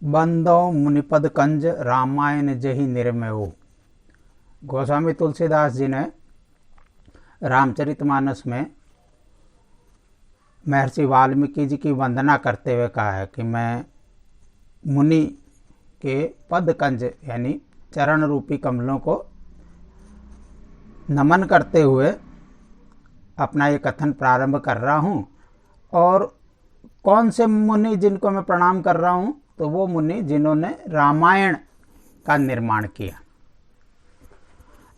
बंदो मुनिपद कंज रामायण जही निर्मयो। गोस्वामी तुलसीदास जी ने रामचरितमानस में महर्षि वाल्मीकि जी की वंदना करते हुए कहा है कि मैं मुनि के पद कंज यानी चरण रूपी कमलों को नमन करते हुए अपना ये कथन प्रारंभ कर रहा हूँ। और कौन से मुनि जिनको मैं प्रणाम कर रहा हूँ, तो वो मुनि जिन्होंने रामायण का निर्माण किया।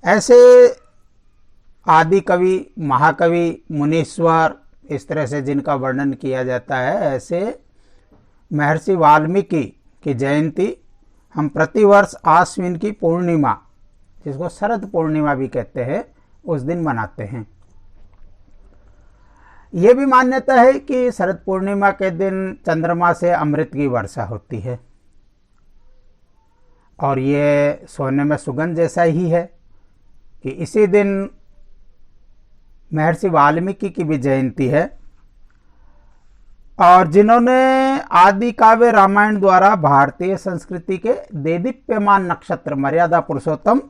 ऐसे आदि कवि, महाकवि, मुनीश्वर, इस तरह से जिनका वर्णन किया जाता है, ऐसे महर्षि वाल्मीकि की जयंती हम प्रतिवर्ष आश्विन की पूर्णिमा, जिसको शरद पूर्णिमा भी कहते हैं, उस दिन मनाते हैं। ये भी मान्यता है कि शरद पूर्णिमा के दिन चंद्रमा से अमृत की वर्षा होती है और ये सोने में सुगंध जैसा ही है कि इसी दिन महर्षि वाल्मीकि की भी जयंती है। और जिन्होंने आदि काव्य रामायण द्वारा भारतीय संस्कृति के देदीप्यमान नक्षत्र मर्यादा पुरुषोत्तम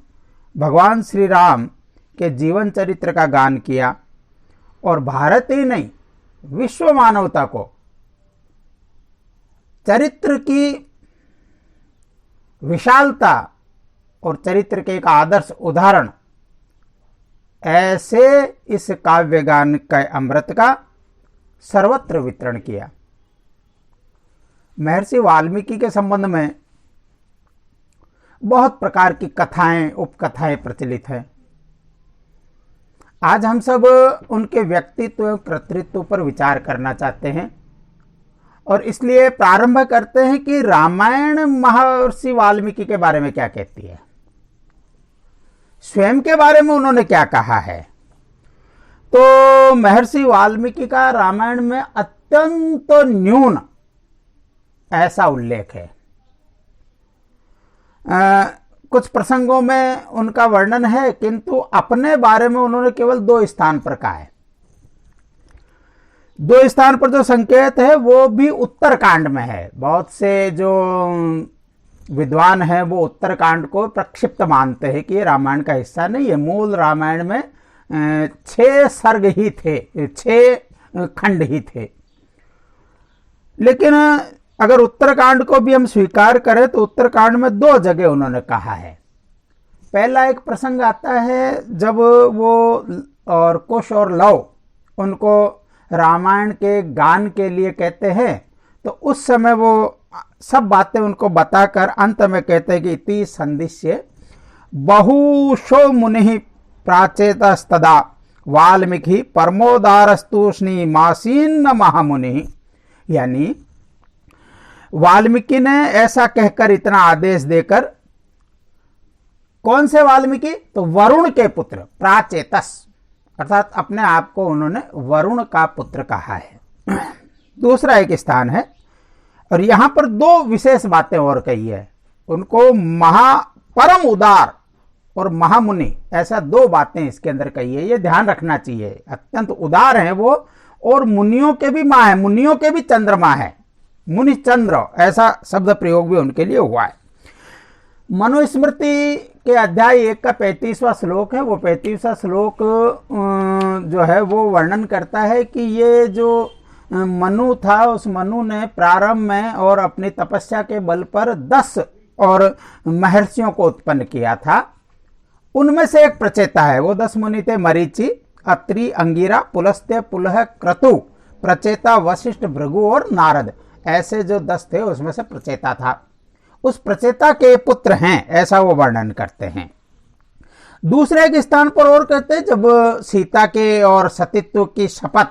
भगवान श्री राम के जीवन चरित्र का गान किया और भारत ही नहीं, विश्व मानवता को चरित्र की विशालता और चरित्र के एक आदर्श उदाहरण ऐसे इस काव्य गान के अमृत का सर्वत्र वितरण किया। महर्षि वाल्मीकि के संबंध में बहुत प्रकार की कथाएं, उपकथाएं प्रचलित हैं। आज हम सब उनके व्यक्तित्व एवं कर्तृत्व पर विचार करना चाहते हैं और इसलिए प्रारंभ करते हैं कि रामायण महर्षि वाल्मीकि के बारे में क्या कहती है, स्वयं के बारे में उन्होंने क्या कहा है। तो महर्षि वाल्मीकि का रामायण में अत्यंत न्यून ऐसा उल्लेख है। कुछ प्रसंगों में उनका वर्णन है, किंतु अपने बारे में उन्होंने केवल 2 स्थान पर कहा है। 2 स्थान पर जो संकेत है वो भी उत्तरकांड में है। बहुत से जो विद्वान हैं वो उत्तरकांड को प्रक्षिप्त मानते हैं कि ये रामायण का हिस्सा नहीं है। मूल रामायण में 6 सर्ग ही थे, 6 खंड ही थे। लेकिन अगर उत्तरकांड को भी हम स्वीकार करें तो उत्तरकांड में 2 जगह उन्होंने कहा है। पहला एक प्रसंग आता है जब वो और कुश और लव उनको रामायण के गान के लिए कहते हैं, तो उस समय वो सब बातें उनको बताकर अंत में कहते हैं कि इति संदिश्य बहुशो मुनि प्राचेतस्तदा वाल्मीकि परमोदारस्तुष्णी मासीन महामुनि। यानी वाल्मीकि ने ऐसा कहकर, इतना आदेश देकर, कौन से वाल्मीकि, तो वरुण के पुत्र प्राचेतस, अर्थात अपने आप को उन्होंने वरुण का पुत्र कहा है। दूसरा एक स्थान है और यहां पर 2 विशेष बातें और कही है। उनको परम उदार और महामुनि, ऐसा 2 बातें इसके अंदर कही है। ये ध्यान रखना चाहिए, अत्यंत उदार है वो और मुनियों के भी मां है, मुनियों के भी चंद्रमा है, मुनि चंद्र, ऐसा शब्द प्रयोग भी उनके लिए हुआ है। मनुस्मृति के अध्याय 1 का 35वां श्लोक है। वो 35वां श्लोक जो है वो वर्णन करता है कि ये जो मनु था, उस मनु ने प्रारंभ में और अपनी तपस्या के बल पर 10 और महर्षियों को उत्पन्न किया था। उनमें से एक प्रचेता है। वो 10 मुनि थे, मरीचि, अत्रि, अंगिरा, पुलस्त्य, पुलह, क्रतु, प्रचेता, वशिष्ठ, भृगु और नारद। ऐसे जो 10 थे उसमें से प्रचेता था। उस प्रचेता के पुत्र हैं, ऐसा वो वर्णन करते हैं। दूसरे एक स्थान पर और कहते हैं, जब सीता के और सतीत्व की शपथ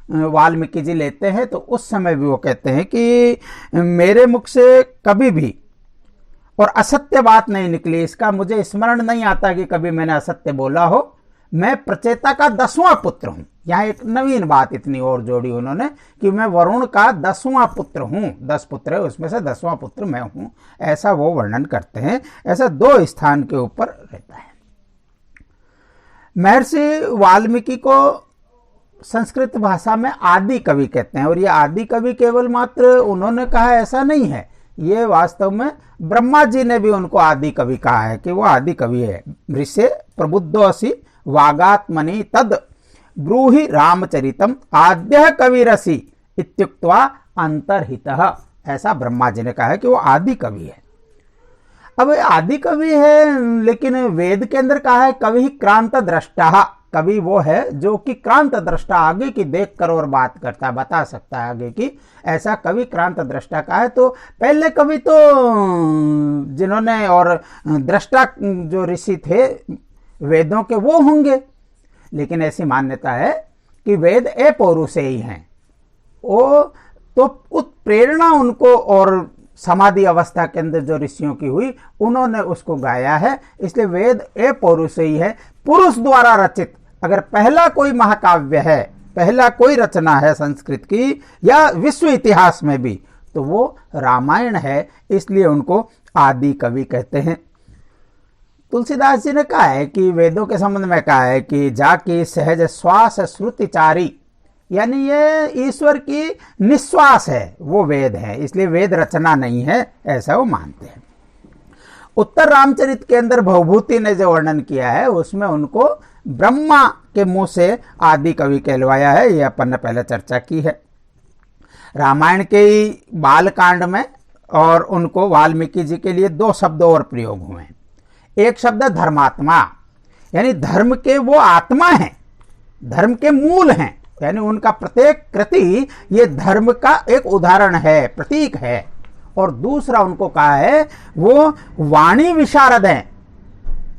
वाल्मीकि जी लेते हैं तो उस समय भी वो कहते हैं कि मेरे मुख से कभी भी और असत्य बात नहीं निकली। इसका मुझे स्मरण नहीं आता कि कभी मैंने असत्य बोला हो। मैं प्रचेता का 10वां पुत्र हूं। यहां एक नवीन बात इतनी और जोड़ी उन्होंने कि मैं वरुण का 10वां पुत्र हूं। 10 पुत्र है, उसमें से 10वां पुत्र मैं हूं, ऐसा वो वर्णन करते हैं। ऐसा 2 स्थान के ऊपर रहता है। महर्षि वाल्मीकि को संस्कृत भाषा में आदि कवि कहते हैं और ये आदि कवि केवल मात्र उन्होंने कहा ऐसा नहीं है, ये वास्तव में ब्रह्मा जी ने भी उनको आदि कवि कहा है कि वो आदि कवि है। ऋषे प्रबुद्धोऽसि वागात्मनि तद ब्रूहि रामचरितम आद्य कविरसि इत्युक्त्वा अंतर्हितः, ऐसा ब्रह्मा जी ने कहा है कि वो आदि कवि है। अब आदि कवि है, लेकिन वेद के अंदर कहा है कवि क्रांत दृष्टा। कवि वो है जो कि क्रांत दृष्टा, आगे की देख कर और बात करता है, बता सकता है आगे की, ऐसा कवि क्रांत दृष्टा का है। तो पहले कवि तो जिन्होंने और दृष्टा जो ऋषि थे वेदों के वो होंगे, लेकिन ऐसी मान्यता है कि वेद अपौरुषेयी हैं। वो तो उत्प्रेरणा उनको और समाधि अवस्था के अंदर जो ऋषियों की हुई उन्होंने उसको गाया है, इसलिए वेद अपौरुषेयी है, पुरुष द्वारा रचित। अगर पहला कोई महाकाव्य है, पहला कोई रचना है संस्कृत की या विश्व इतिहास में भी, तो वो रामायण है, इसलिए उनको आदि कवि कहते हैं। तुलसीदास जी ने कहा है कि वेदों के संबंध में कहा है कि जाकी सहज श्वास श्रुतिचारी, यानी ये ईश्वर की निश्वास है, वो वेद है, इसलिए वेद रचना नहीं है, ऐसा वो मानते हैं। उत्तर रामचरित के अंदर भवभूति ने जो वर्णन किया है उसमें उनको ब्रह्मा के मुंह से आदि कवि कहलवाया है, ये अपन ने पहले चर्चा की है। रामायण के बाल कांड में और उनको वाल्मीकि जी के लिए दो शब्द और प्रयोग हुए हैं। एक शब्द धर्मात्मा, यानी धर्म के वो आत्मा हैं, धर्म के मूल हैं, यानी उनका प्रत्येक कृति ये धर्म का एक उदाहरण है, प्रतीक है। और दूसरा उनको कहा है वो वाणी विशारद हैं,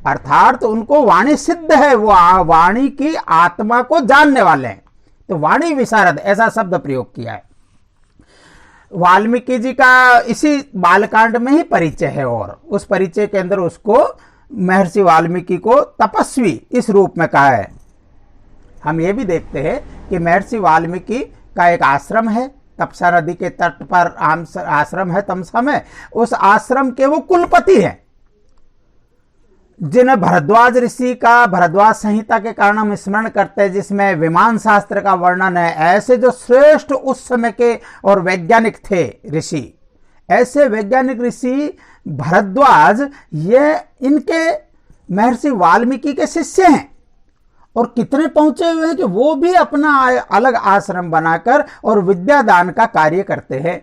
अर्थात उनको वाणी सिद्ध है, वो वाणी की आत्मा को जानने वाले हैं, तो वाणी विशारद ऐसा शब्द प्रयोग किया है। वाल्मीकि जी का इसी बालकांड में ही परिचय है और उस परिचय के अंदर उसको महर्षि वाल्मीकि को तपस्वी इस रूप में कहा है। हम ये भी देखते हैं कि महर्षि वाल्मीकि का एक आश्रम है, तपसा नदी के तट पर आश्रम है तमसा में, उस आश्रम के वो कुलपति हैं, जिन्हें भरद्वाज ऋषि का भरद्वाज संहिता के कारण हम स्मरण करते हैं, जिसमें विमान शास्त्र का वर्णन है। ऐसे जो श्रेष्ठ उस समय के और वैज्ञानिक थे ऋषि, ऐसे वैज्ञानिक ऋषि भरद्वाज ये इनके महर्षि वाल्मीकि के शिष्य हैं, और कितने पहुंचे हुए हैं कि वो भी अपना अलग आश्रम बनाकर और विद्यादान का कार्य करते हैं।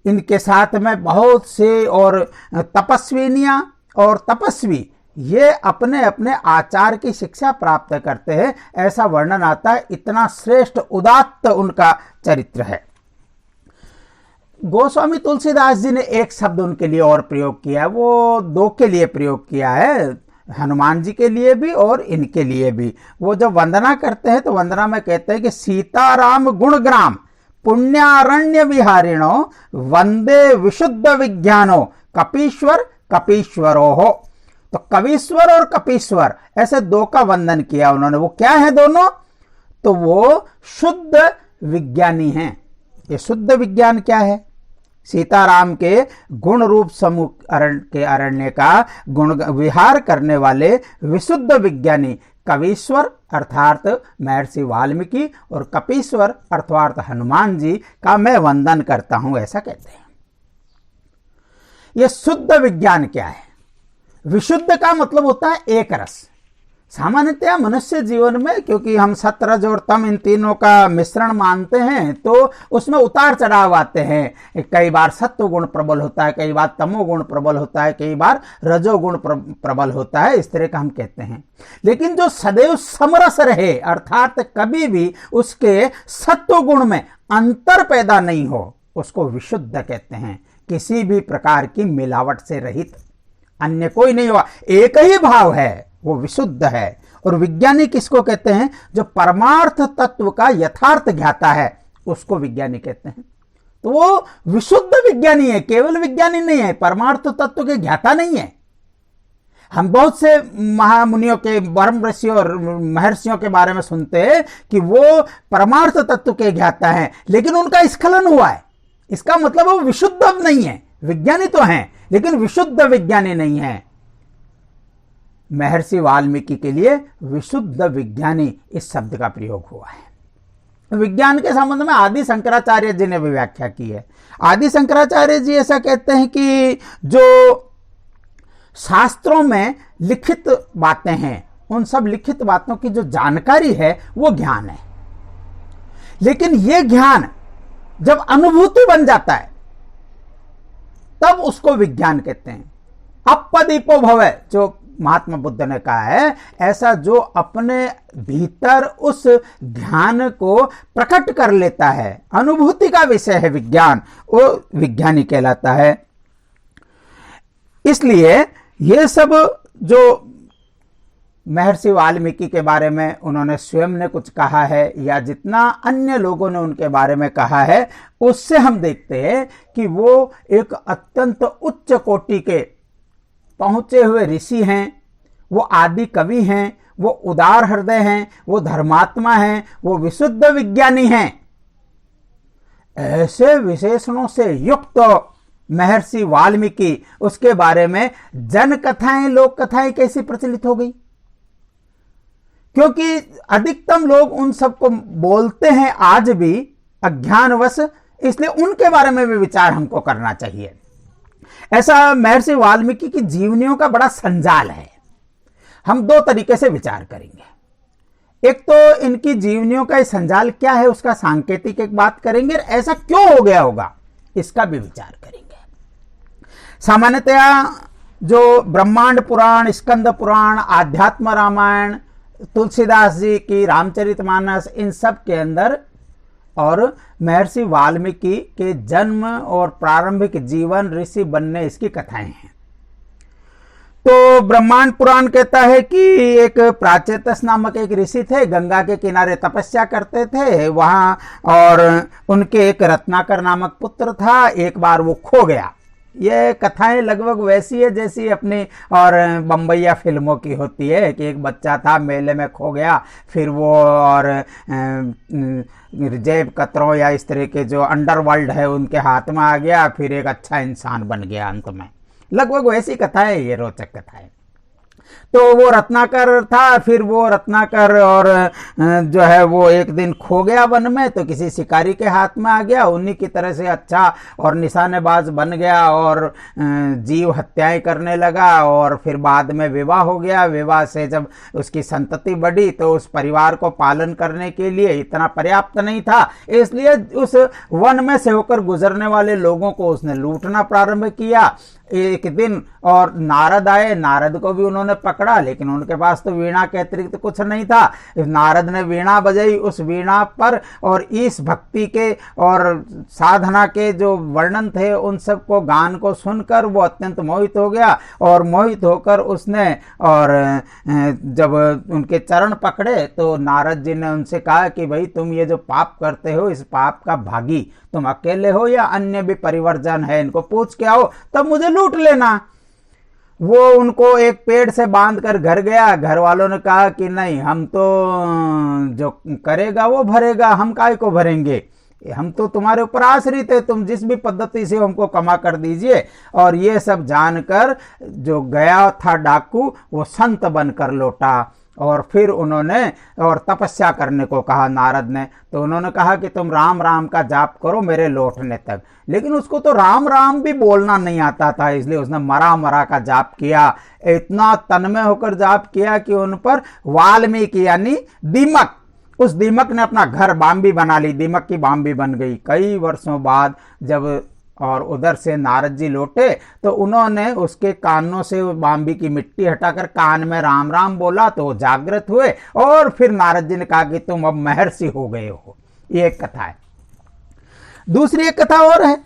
इनके साथ में बहुत से और तपस्विनियां और तपस्वी ये अपने अपने आचार की शिक्षा प्राप्त करते हैं, ऐसा वर्णन आता है। इतना श्रेष्ठ उदात्त उनका चरित्र है। गोस्वामी तुलसीदास जी ने एक शब्द उनके लिए और प्रयोग किया है, वो दो के लिए प्रयोग किया है, हनुमान जी के लिए भी और इनके लिए भी। वो जब वंदना करते हैं तो वंदना में कहते हैं कि सीताराम गुणग्राम पुण्यारण्य विहारिणो वंदे विशुद्ध विज्ञानो कपीश्वर कपीश्वरो हो। तो कवीश्वर और कपीश्वर ऐसे दो का वंदन किया उन्होंने। वो क्या है दोनों? तो वो शुद्ध विज्ञानी हैं। ये शुद्ध विज्ञान क्या है? सीताराम के गुण रूप समूह के अरण्य का गुण विहार करने वाले विशुद्ध विज्ञानी कवीश्वर अर्थात महर्षि वाल्मीकि और कपीश्वर अर्थात हनुमान जी का मैं वंदन करता हूं, ऐसा कहते हैं। यह शुद्ध विज्ञान क्या है? विशुद्ध का मतलब होता है एक रस। सामान्यतया मनुष्य जीवन में क्योंकि हम सत रज और तम इन तीनों का मिश्रण मानते हैं तो उसमें उतार चढ़ाव आते हैं। कई बार सत्व गुण प्रबल होता है, कई बार तमो गुण प्रबल होता है, कई बार रजोगुण प्रबल होता है, इस तरह का हम कहते हैं। लेकिन जो सदैव समरस रहे अर्थात कभी भी उसके सत्व गुण में अंतर पैदा नहीं हो, उसको विशुद्ध कहते हैं। किसी भी प्रकार की मिलावट से रहित, अन्य कोई नहीं हुआ, एक ही भाव है, वो विशुद्ध है। और विज्ञानी किसको कहते हैं? जो परमार्थ तत्व का यथार्थ ज्ञाता है, उसको विज्ञानी कहते हैं। तो वो विशुद्ध विज्ञानी है, केवल विज्ञानी नहीं है, परमार्थ तत्व के ज्ञाता नहीं है। हम बहुत से महामुनियों के, ब्रह्म ऋषियों और महर्षियों के बारे में सुनते हैं कि वो परमार्थ तत्व के ज्ञाता हैं, लेकिन उनका स्खलन हुआ है। इसका मतलब वो विशुद्ध नहीं है। विज्ञानी तो हैं लेकिन विशुद्ध विज्ञानी नहीं है। महर्षि वाल्मीकि के लिए विशुद्ध विज्ञानी इस शब्द का प्रयोग हुआ है। विज्ञान के संबंध में आदि शंकराचार्य जी ने भी व्याख्या की है। आदि शंकराचार्य जी ऐसा कहते हैं कि जो शास्त्रों में लिखित बातें हैं, उन सब लिखित बातों की जो जानकारी है वो ज्ञान है, लेकिन ये ज्ञान जब अनुभूति बन जाता है तब उसको विज्ञान कहते हैं। अपदीपो भवे, जो महात्मा बुद्ध ने कहा है, ऐसा जो अपने भीतर उस ज्ञान को प्रकट कर लेता है, अनुभूति का विषय है विज्ञान, वो विज्ञानी कहलाता है। इसलिए ये सब जो महर्षि वाल्मीकि के बारे में उन्होंने स्वयं ने कुछ कहा है या जितना अन्य लोगों ने उनके बारे में कहा है, उससे हम देखते हैं कि वो एक अत्यंत उच्च कोटि के पहुंचे हुए ऋषि हैं, वो आदि कवि हैं, वो उदार हृदय हैं, वो धर्मात्मा हैं, वो विशुद्ध विज्ञानी हैं। ऐसे विशेषणों से युक्त महर्षि वाल्मीकि, उसके बारे में जन कथाएं, लोक कथाएं कैसी प्रचलित हो गई? क्योंकि अधिकतम लोग उन सबको बोलते हैं आज भी अज्ञानवश, इसलिए उनके बारे में भी विचार हमको करना चाहिए। ऐसा महर्षि वाल्मीकि की जीवनियों का बड़ा संजाल है। हम दो तरीके से विचार करेंगे। एक तो इनकी जीवनियों का संजाल क्या है, उसका सांकेतिक एक बात करेंगे, ऐसा क्यों हो गया होगा इसका भी विचार करेंगे। सामान्यतया जो ब्रह्मांड पुराण, स्कंद पुराण, आध्यात्म रामायण, तुलसीदास जी की रामचरितमानस, इन सब के अंदर और महर्षि वाल्मीकि के जन्म और प्रारंभिक जीवन, ऋषि बनने, इसकी कथाएं हैं। तो ब्रह्मांड पुराण कहता है कि एक प्राचेतस नामक एक ऋषि थे, गंगा के किनारे तपस्या करते थे वहां, और उनके एक रत्नाकर नामक पुत्र था। एक बार वो खो गया। ये कथाएं लगभग वैसी है जैसी अपनी और बम्बैया फिल्मों की होती है कि एक बच्चा था, मेले में खो गया, फिर वो और जेब कतरों या इस तरह के जो अंडरवर्ल्ड है उनके हाथ में आ गया, फिर एक अच्छा इंसान बन गया अंत में। लगभग वैसी कथाएं, ये रोचक कथाएं। तो वो रत्नाकर था, फिर वो रत्नाकर और जो है वो एक दिन खो गया वन में, तो किसी शिकारी के हाथ में आ गया, उन्हीं की तरह से अच्छा और निशानेबाज बन गया और जीव हत्याएं करने लगा। और फिर बाद में विवाह हो गया। विवाह से जब उसकी संतति बढ़ी तो उस परिवार को पालन करने के लिए इतना पर्याप्त नहीं था, इसलिए उस वन में से होकर गुजरने वाले लोगों को उसने लूटना प्रारंभ किया। एक दिन और नारद आए, नारद को भी उन्होंने पकड़ा, लेकिन उनके पास तो वीणा के अतिरिक्त कुछ नहीं था। नारद ने वीणा बजाई, उस वीणा पर और इस भक्ति के और साधना के जो वर्णन थे उन सब को, गान को सुनकर वो अत्यंत मोहित हो गया। और मोहित होकर उसने, और जब उनके चरण पकड़े तो नारद जी ने उनसे कहा कि भाई तुम ये जो पाप करते हो, इस पाप का भागी तुम अकेले हो या अन्य भी परिवर्जन है, इनको पूछ के आओ तब मुझे लूट लेना। वो उनको एक पेड़ से बांध कर घर गया। घर वालों ने कहा कि नहीं, हम तो जो करेगा वो भरेगा, हम काहे को भरेंगे, हम तो तुम्हारे ऊपर आश्रित है, तुम जिस भी पद्धति से हमको कमा कर दीजिए। और ये सब जानकर जो गया था डाकू, वो संत बनकर लौटा। और फिर उन्होंने और तपस्या करने को कहा नारद ने। तो उन्होंने कहा कि तुम राम राम का जाप करो मेरे लौटने तक। लेकिन उसको तो राम राम भी बोलना नहीं आता था, इसलिए उसने मरा मरा का जाप किया। इतना तन्मय होकर जाप किया कि उन पर वाल्मीकि यानी दीमक, उस दीमक ने अपना घर बाम्बी बना ली, दीमक की बाम्बी बन गई। कई वर्षों बाद जब और उधर से नारद जी लौटे तो उन्होंने उसके कानों से बाम्बी की मिट्टी हटाकर कान में राम राम बोला, तो वो जागृत हुए। और फिर नारद जी ने कहा कि तुम अब महर्षि हो गए हो। ये एक कथा है। दूसरी एक कथा और है।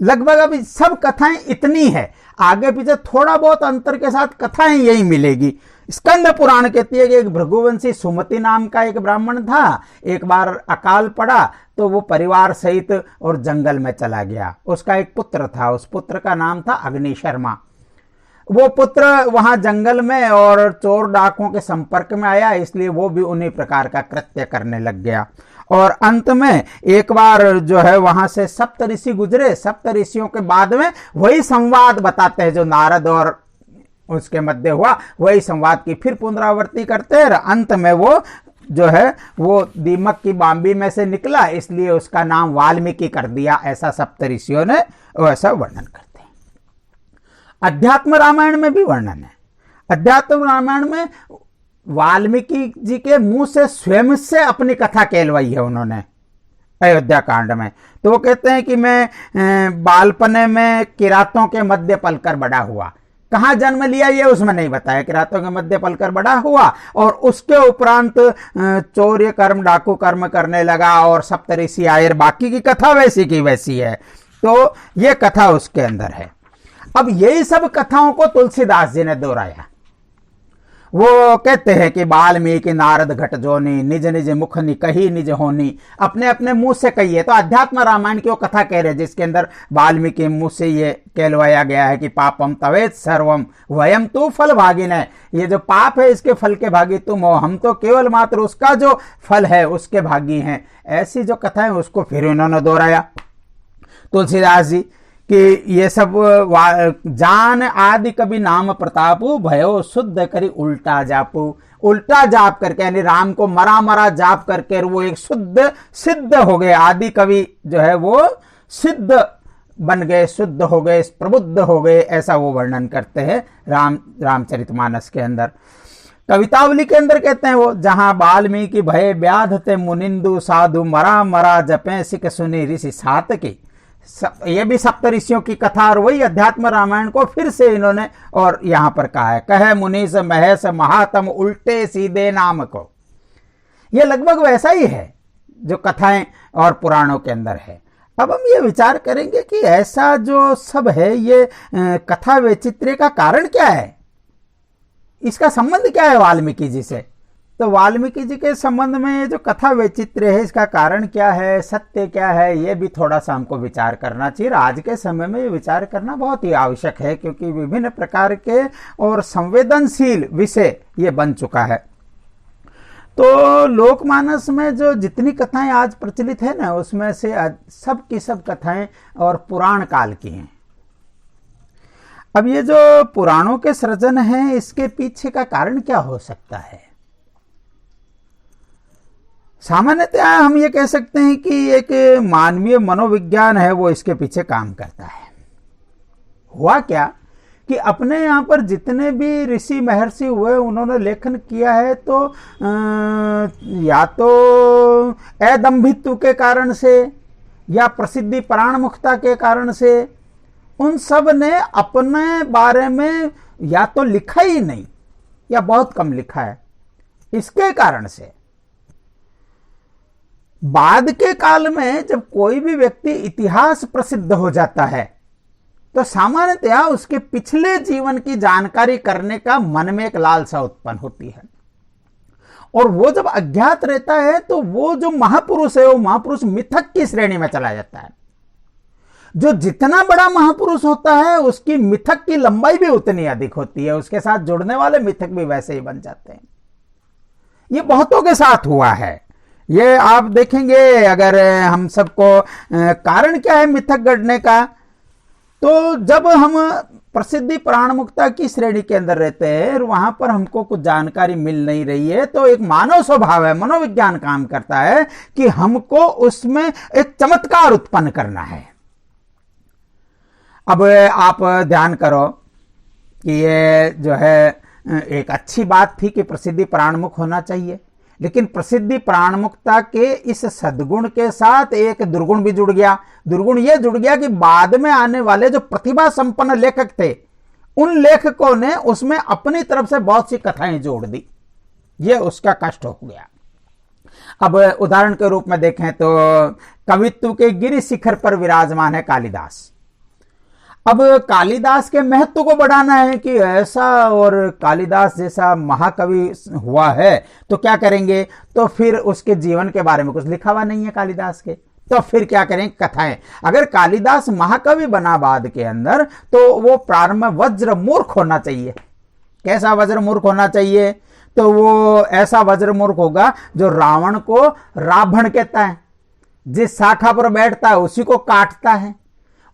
लगभग अभी सब कथाएं इतनी है, आगे पीछे थोड़ा बहुत अंतर के साथ कथाएं यही मिलेगी। स्कंद पुराण कहती है कि एक भृगुवंशी सुमति नाम का एक ब्राह्मण था। एक बार अकाल पड़ा तो वो परिवार सहित और जंगल में चला गया। उसका एक पुत्र था, उस पुत्र का नाम था अग्निशर्मा। वो पुत्र वहां जंगल में और चोर डाकुओं के संपर्क में आया, इसलिए वो भी उन्हीं प्रकार का कृत्य करने लग गया। और अंत में एक बार जो है वहां से सप्त ऋषि गुजरे। सप्त ऋषियों के बाद में वही संवाद बताते हैं जो नारद और उसके मध्य हुआ, वही संवाद की फिर पुनरावृत्ति करते हैं। अंत में वो जो है वो दीमक की बाम्बी में से निकला, इसलिए उसका नाम वाल्मीकि कर दिया, ऐसा सप्तऋषियों ने वैसा वर्णन करते हैं। अध्यात्म रामायण में भी वर्णन है। अध्यात्म रामायण में वाल्मीकि जी के मुंह से स्वयं से अपनी कथा कहलवाई है उन्होंने अयोध्या कांड में। तो वो कहते हैं कि मैं बालपने में किरातों के मध्य पलकर बड़ा हुआ। कहाँ जन्म लिया ये उसमें नहीं बताया, किरातों के मध्य पलकर बड़ा हुआ और उसके उपरांत चौर्य कर्म डाकू कर्म करने लगा और सप्तऋषि आए, बाकी की कथा वैसी की वैसी है। तो ये कथा उसके अंदर है। अब यही सब कथाओं को तुलसीदास जी ने दोहराया। वो कहते हैं कि वाल्मीकि नारद घट जोनी, निज निज मुख नि कही निज होनी, अपने अपने मुंह से कहिए। तो अध्यात्म रामायण की वो कथा कह रहे जिसके अंदर वाल्मीकि मुंह से ये कहलवाया गया है कि पापम तवेत सर्वम वयम तू फल भागिन है, ये जो पाप है इसके फल के भागी तुम हो, हम तो केवल मात्र उसका जो फल है उसके भागी हैं। ऐसी जो कथा है उसको फिर इन्होंने दोहराया तुलसीदास जी कि ये सब जान आदि कभी नाम प्रतापू, भयो शुद्ध करी उल्टा जापू। उल्टा जाप करके यानी राम को मरा मरा जाप करके वो एक शुद्ध सिद्ध हो गए। आदि कवि जो है वो सिद्ध बन गए, शुद्ध हो गए, प्रबुद्ध हो गए, ऐसा वो वर्णन करते हैं रामचरितमानस के अंदर। कवितावली के अंदर कहते हैं वो, जहां वाल्मीकि भय व्याध ते मुनिंदु साधु, मरा मरा जपे सिक सुनी ऋषि सात की। ये भी सप्तऋषियों की कथा और वही अध्यात्म रामायण को फिर से इन्होंने और यहां पर कहा है, कहे मुनीस महेश महात्म उल्टे सीधे नाम को। ये लगभग वैसा ही है जो कथाएं और पुराणों के अंदर है। अब हम ये विचार करेंगे कि ऐसा जो सब है ये कथा वैचित्र्य का कारण क्या है, इसका संबंध क्या है वाल्मीकि जी से। तो वाल्मीकि जी के संबंध में जो कथा वैचित्र्य है इसका कारण क्या है, सत्य क्या है, ये भी थोड़ा सा हमको विचार करना चाहिए। आज के समय में ये विचार करना बहुत ही आवश्यक है क्योंकि विभिन्न प्रकार के और संवेदनशील विषय ये बन चुका है। तो लोकमानस में जो जितनी कथाएं आज प्रचलित है ना, उसमें से सब की सब कथाएं और पुराण काल की हैं। अब ये जो पुराणों के सृजन है इसके पीछे का कारण क्या हो सकता है। सामान्यतः हम ये कह सकते हैं कि एक मानवीय मनोविज्ञान है वो इसके पीछे काम करता है। हुआ क्या कि अपने यहाँ पर जितने भी ऋषि महर्षि हुए उन्होंने लेखन किया है तो या तो अदम्भित्व के कारण से या प्रसिद्धि प्राणमुखता के कारण से उन सब ने अपने बारे में या तो लिखा ही नहीं या बहुत कम लिखा है। इसके कारण से बाद के काल में जब कोई भी व्यक्ति इतिहास प्रसिद्ध हो जाता है तो सामान्यतया उसके पिछले जीवन की जानकारी करने का मन में एक लालसा उत्पन्न होती है और वो जब अज्ञात रहता है तो वो जो महापुरुष है वो महापुरुष मिथक की श्रेणी में चला जाता है। जो जितना बड़ा महापुरुष होता है उसकी मिथक की लंबाई भी उतनी अधिक होती है, उसके साथ जुड़ने वाले मिथक भी वैसे ही बन जाते हैं। ये बहुतों के साथ हुआ है। ये आप देखेंगे अगर हम सबको कारण क्या है मिथक गढ़ने का, तो जब हम प्रसिद्धि प्राणमुक्ता की श्रेणी के अंदर रहते हैं और वहां पर हमको कुछ जानकारी मिल नहीं रही है तो एक मानव स्वभाव है, मनोविज्ञान काम करता है कि हमको उसमें एक चमत्कार उत्पन्न करना है। अब आप ध्यान करो कि ये जो है एक अच्छी बात थी कि प्रसिद्धि प्राणमुख होना चाहिए, लेकिन प्रसिद्धि प्राणमुक्ता के इस सद्गुण के साथ एक दुर्गुण भी जुड़ गया। दुर्गुण यह जुड़ गया कि बाद में आने वाले जो प्रतिभा संपन्न लेखक थे उन लेखकों ने उसमें अपनी तरफ से बहुत सी कथाएं जोड़ दी। यह उसका कष्ट हो गया। अब उदाहरण के रूप में देखें तो कवित्व के गिरि शिखर पर विराजमान है कालिदास। अब कालिदास के महत्व को बढ़ाना है कि ऐसा और कालिदास जैसा महाकवि हुआ है तो क्या करेंगे, तो फिर उसके जीवन के बारे में कुछ लिखा हुआ नहीं है कालिदास के, तो फिर क्या करें कथाएं। अगर कालिदास महाकवि बना बाद के अंदर तो वो प्रारंभ में वज्र मूर्ख होना चाहिए। कैसा वज्र मूर्ख होना चाहिए, तो वो ऐसा वज्र मूर्ख होगा जो रावण को रावण कहता है, जिस शाखा पर बैठता है उसी को काटता है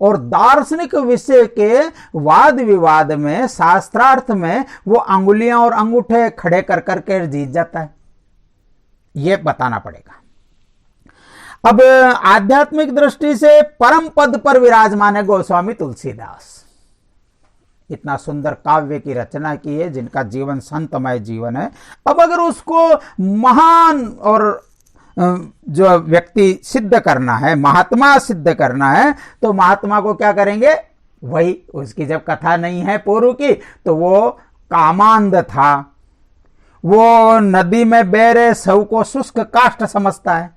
और दार्शनिक विषय के वाद विवाद में शास्त्रार्थ में वो अंगुलियां और अंगूठे खड़े कर करके जीत जाता है। ये बताना पड़ेगा। अब आध्यात्मिक दृष्टि से परम पद पर विराजमान है गोस्वामी तुलसीदास। इतना सुंदर काव्य की रचना की है, जिनका जीवन संतमय जीवन है। अब अगर उसको महान और जो व्यक्ति सिद्ध करना है, महात्मा सिद्ध करना है, तो महात्मा को क्या करेंगे? वही, उसकी जब कथा नहीं है पूर्व की, तो वो कामांध था, वो नदी में बह रहे शव को शुष्क काष्ठ समझता है,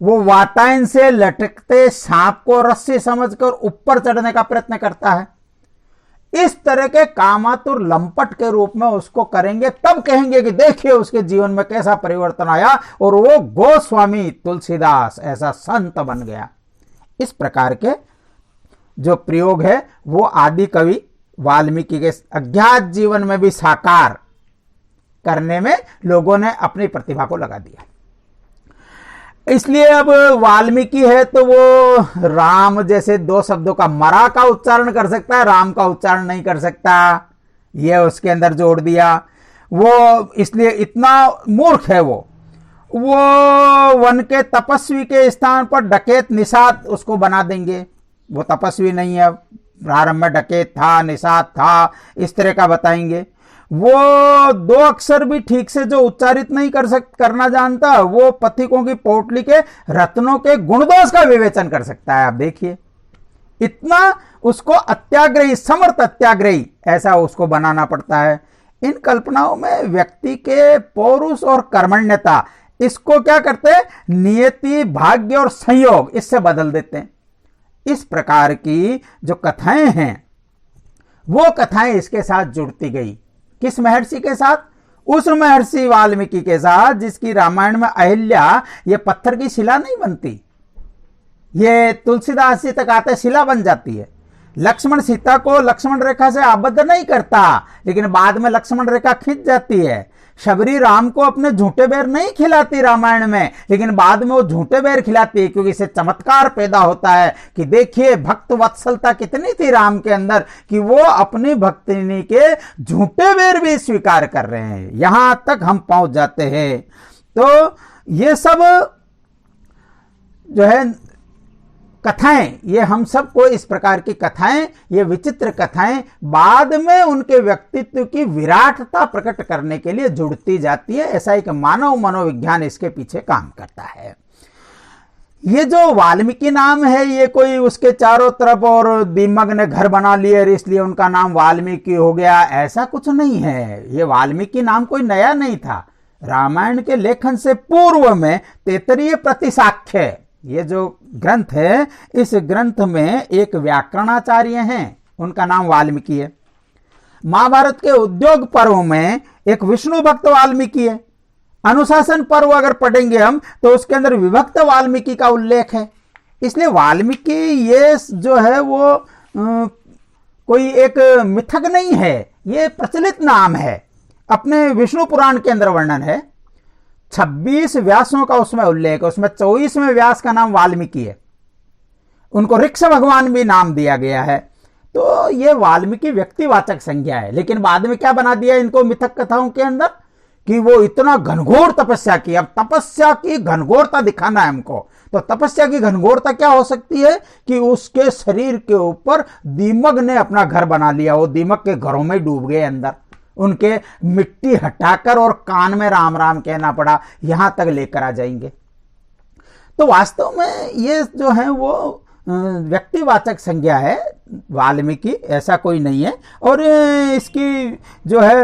वो वातायन से लटकते सांप को रस्सी समझकर ऊपर चढ़ने का प्रयत्न करता है। इस तरह के कामातुर लंपट के रूप में उसको करेंगे, तब कहेंगे कि देखिए उसके जीवन में कैसा परिवर्तन आया और वो गोस्वामी तुलसीदास ऐसा संत बन गया। इस प्रकार के जो प्रयोग है वो आदि कवि वाल्मीकि के अज्ञात जीवन में भी साकार करने में लोगों ने अपनी प्रतिभा को लगा दिया। इसलिए अब वाल्मीकि है तो वो राम जैसे दो शब्दों का मरा का उच्चारण कर सकता है, राम का उच्चारण नहीं कर सकता, ये उसके अंदर जोड़ दिया। वो इसलिए इतना मूर्ख है वो वन के तपस्वी के स्थान पर डकैत निषाद उसको बना देंगे। वो तपस्वी नहीं है, प्रारंभ में डकैत था, निषाद था, इस तरह का बताएंगे। वो दो अक्षर भी ठीक से जो उच्चारित नहीं करना जानता, वो पथिकों की पोटली के रत्नों के गुणदोष का विवेचन कर सकता है। आप देखिए, इतना उसको अत्याग्रही, समर्थ अत्याग्रही ऐसा उसको बनाना पड़ता है। इन कल्पनाओं में व्यक्ति के पौरुष और कर्मण्यता, इसको क्या करते हैं? नियति, भाग्य और संयोग, इससे बदल देते हैं। इस प्रकार की जो कथाएं हैं, वो कथाएं इसके साथ जुड़ती गई। किस महर्षि के साथ? उस महर्षि वाल्मीकि के साथ जिसकी रामायण में अहिल्या ये पत्थर की शिला नहीं बनती, ये तुलसीदास जी तक आते शिला बन जाती है। लक्ष्मण सीता को लक्ष्मण रेखा से आबद्ध नहीं करता, लेकिन बाद में लक्ष्मण रेखा खिंच जाती है। शबरी राम को अपने झूठे बेर नहीं खिलाती रामायण में, लेकिन बाद में वो झूठे बेर खिलाती है, क्योंकि इससे चमत्कार पैदा होता है कि देखिए भक्त वत्सलता कितनी थी राम के अंदर कि वो अपनी भक्तिनी के झूठे बेर भी स्वीकार कर रहे हैं। यहां तक हम पहुंच जाते हैं। तो ये सब जो है कथाएं, ये हम सबको इस प्रकार की कथाएं, ये विचित्र कथाएं बाद में उनके व्यक्तित्व की विराटता प्रकट करने के लिए जुड़ती जाती है। ऐसा एक मानव मनोविज्ञान इसके पीछे काम करता है। ये जो वाल्मीकि नाम है, ये कोई उसके चारों तरफ और दीमक ने घर बना लिए इसलिए उनका नाम वाल्मीकि हो गया, ऐसा कुछ नहीं है। ये वाल्मीकि नाम कोई नया नहीं था। रामायण के लेखन से पूर्व में तैत्तिरीय प्रतिसाख्य, ये जो ग्रंथ है, इस ग्रंथ में एक व्याकरणाचार्य हैं, उनका नाम वाल्मीकि है। महाभारत के उद्योग पर्व में एक विष्णु भक्त वाल्मीकि है। अनुशासन पर्व अगर पढ़ेंगे हम तो उसके अंदर विभक्त वाल्मीकि का उल्लेख है। इसलिए वाल्मीकि ये जो है वो कोई एक मिथक नहीं है, ये प्रचलित नाम है। अपने विष्णु पुराण के अंदर वर्णन है, 26 व्यासों का उसमें उल्लेख है, उसमें 24वें व्यास का नाम वाल्मीकि है। उनको ऋक्ष भगवान भी नाम दिया गया है। तो ये वाल्मीकि व्यक्तिवाचक संज्ञा है, लेकिन बाद में क्या बना दिया इनको मिथक कथाओं के अंदर कि वो इतना घनघोर तपस्या की। अब तपस्या की घनघोरता दिखाना है हमको, तो तपस्या की घनघोरता क्या हो सकती है कि उसके शरीर के ऊपर दीमक ने अपना घर बना लिया, वो दीमक के घरों में डूब गए अंदर, उनके मिट्टी हटाकर और कान में राम राम कहना पड़ा, यहां तक लेकर आ जाएंगे। तो वास्तव में ये जो है वो व्यक्तिवाचक संज्ञा है, वाल्मीकि ऐसा कोई नहीं है। और इसकी जो है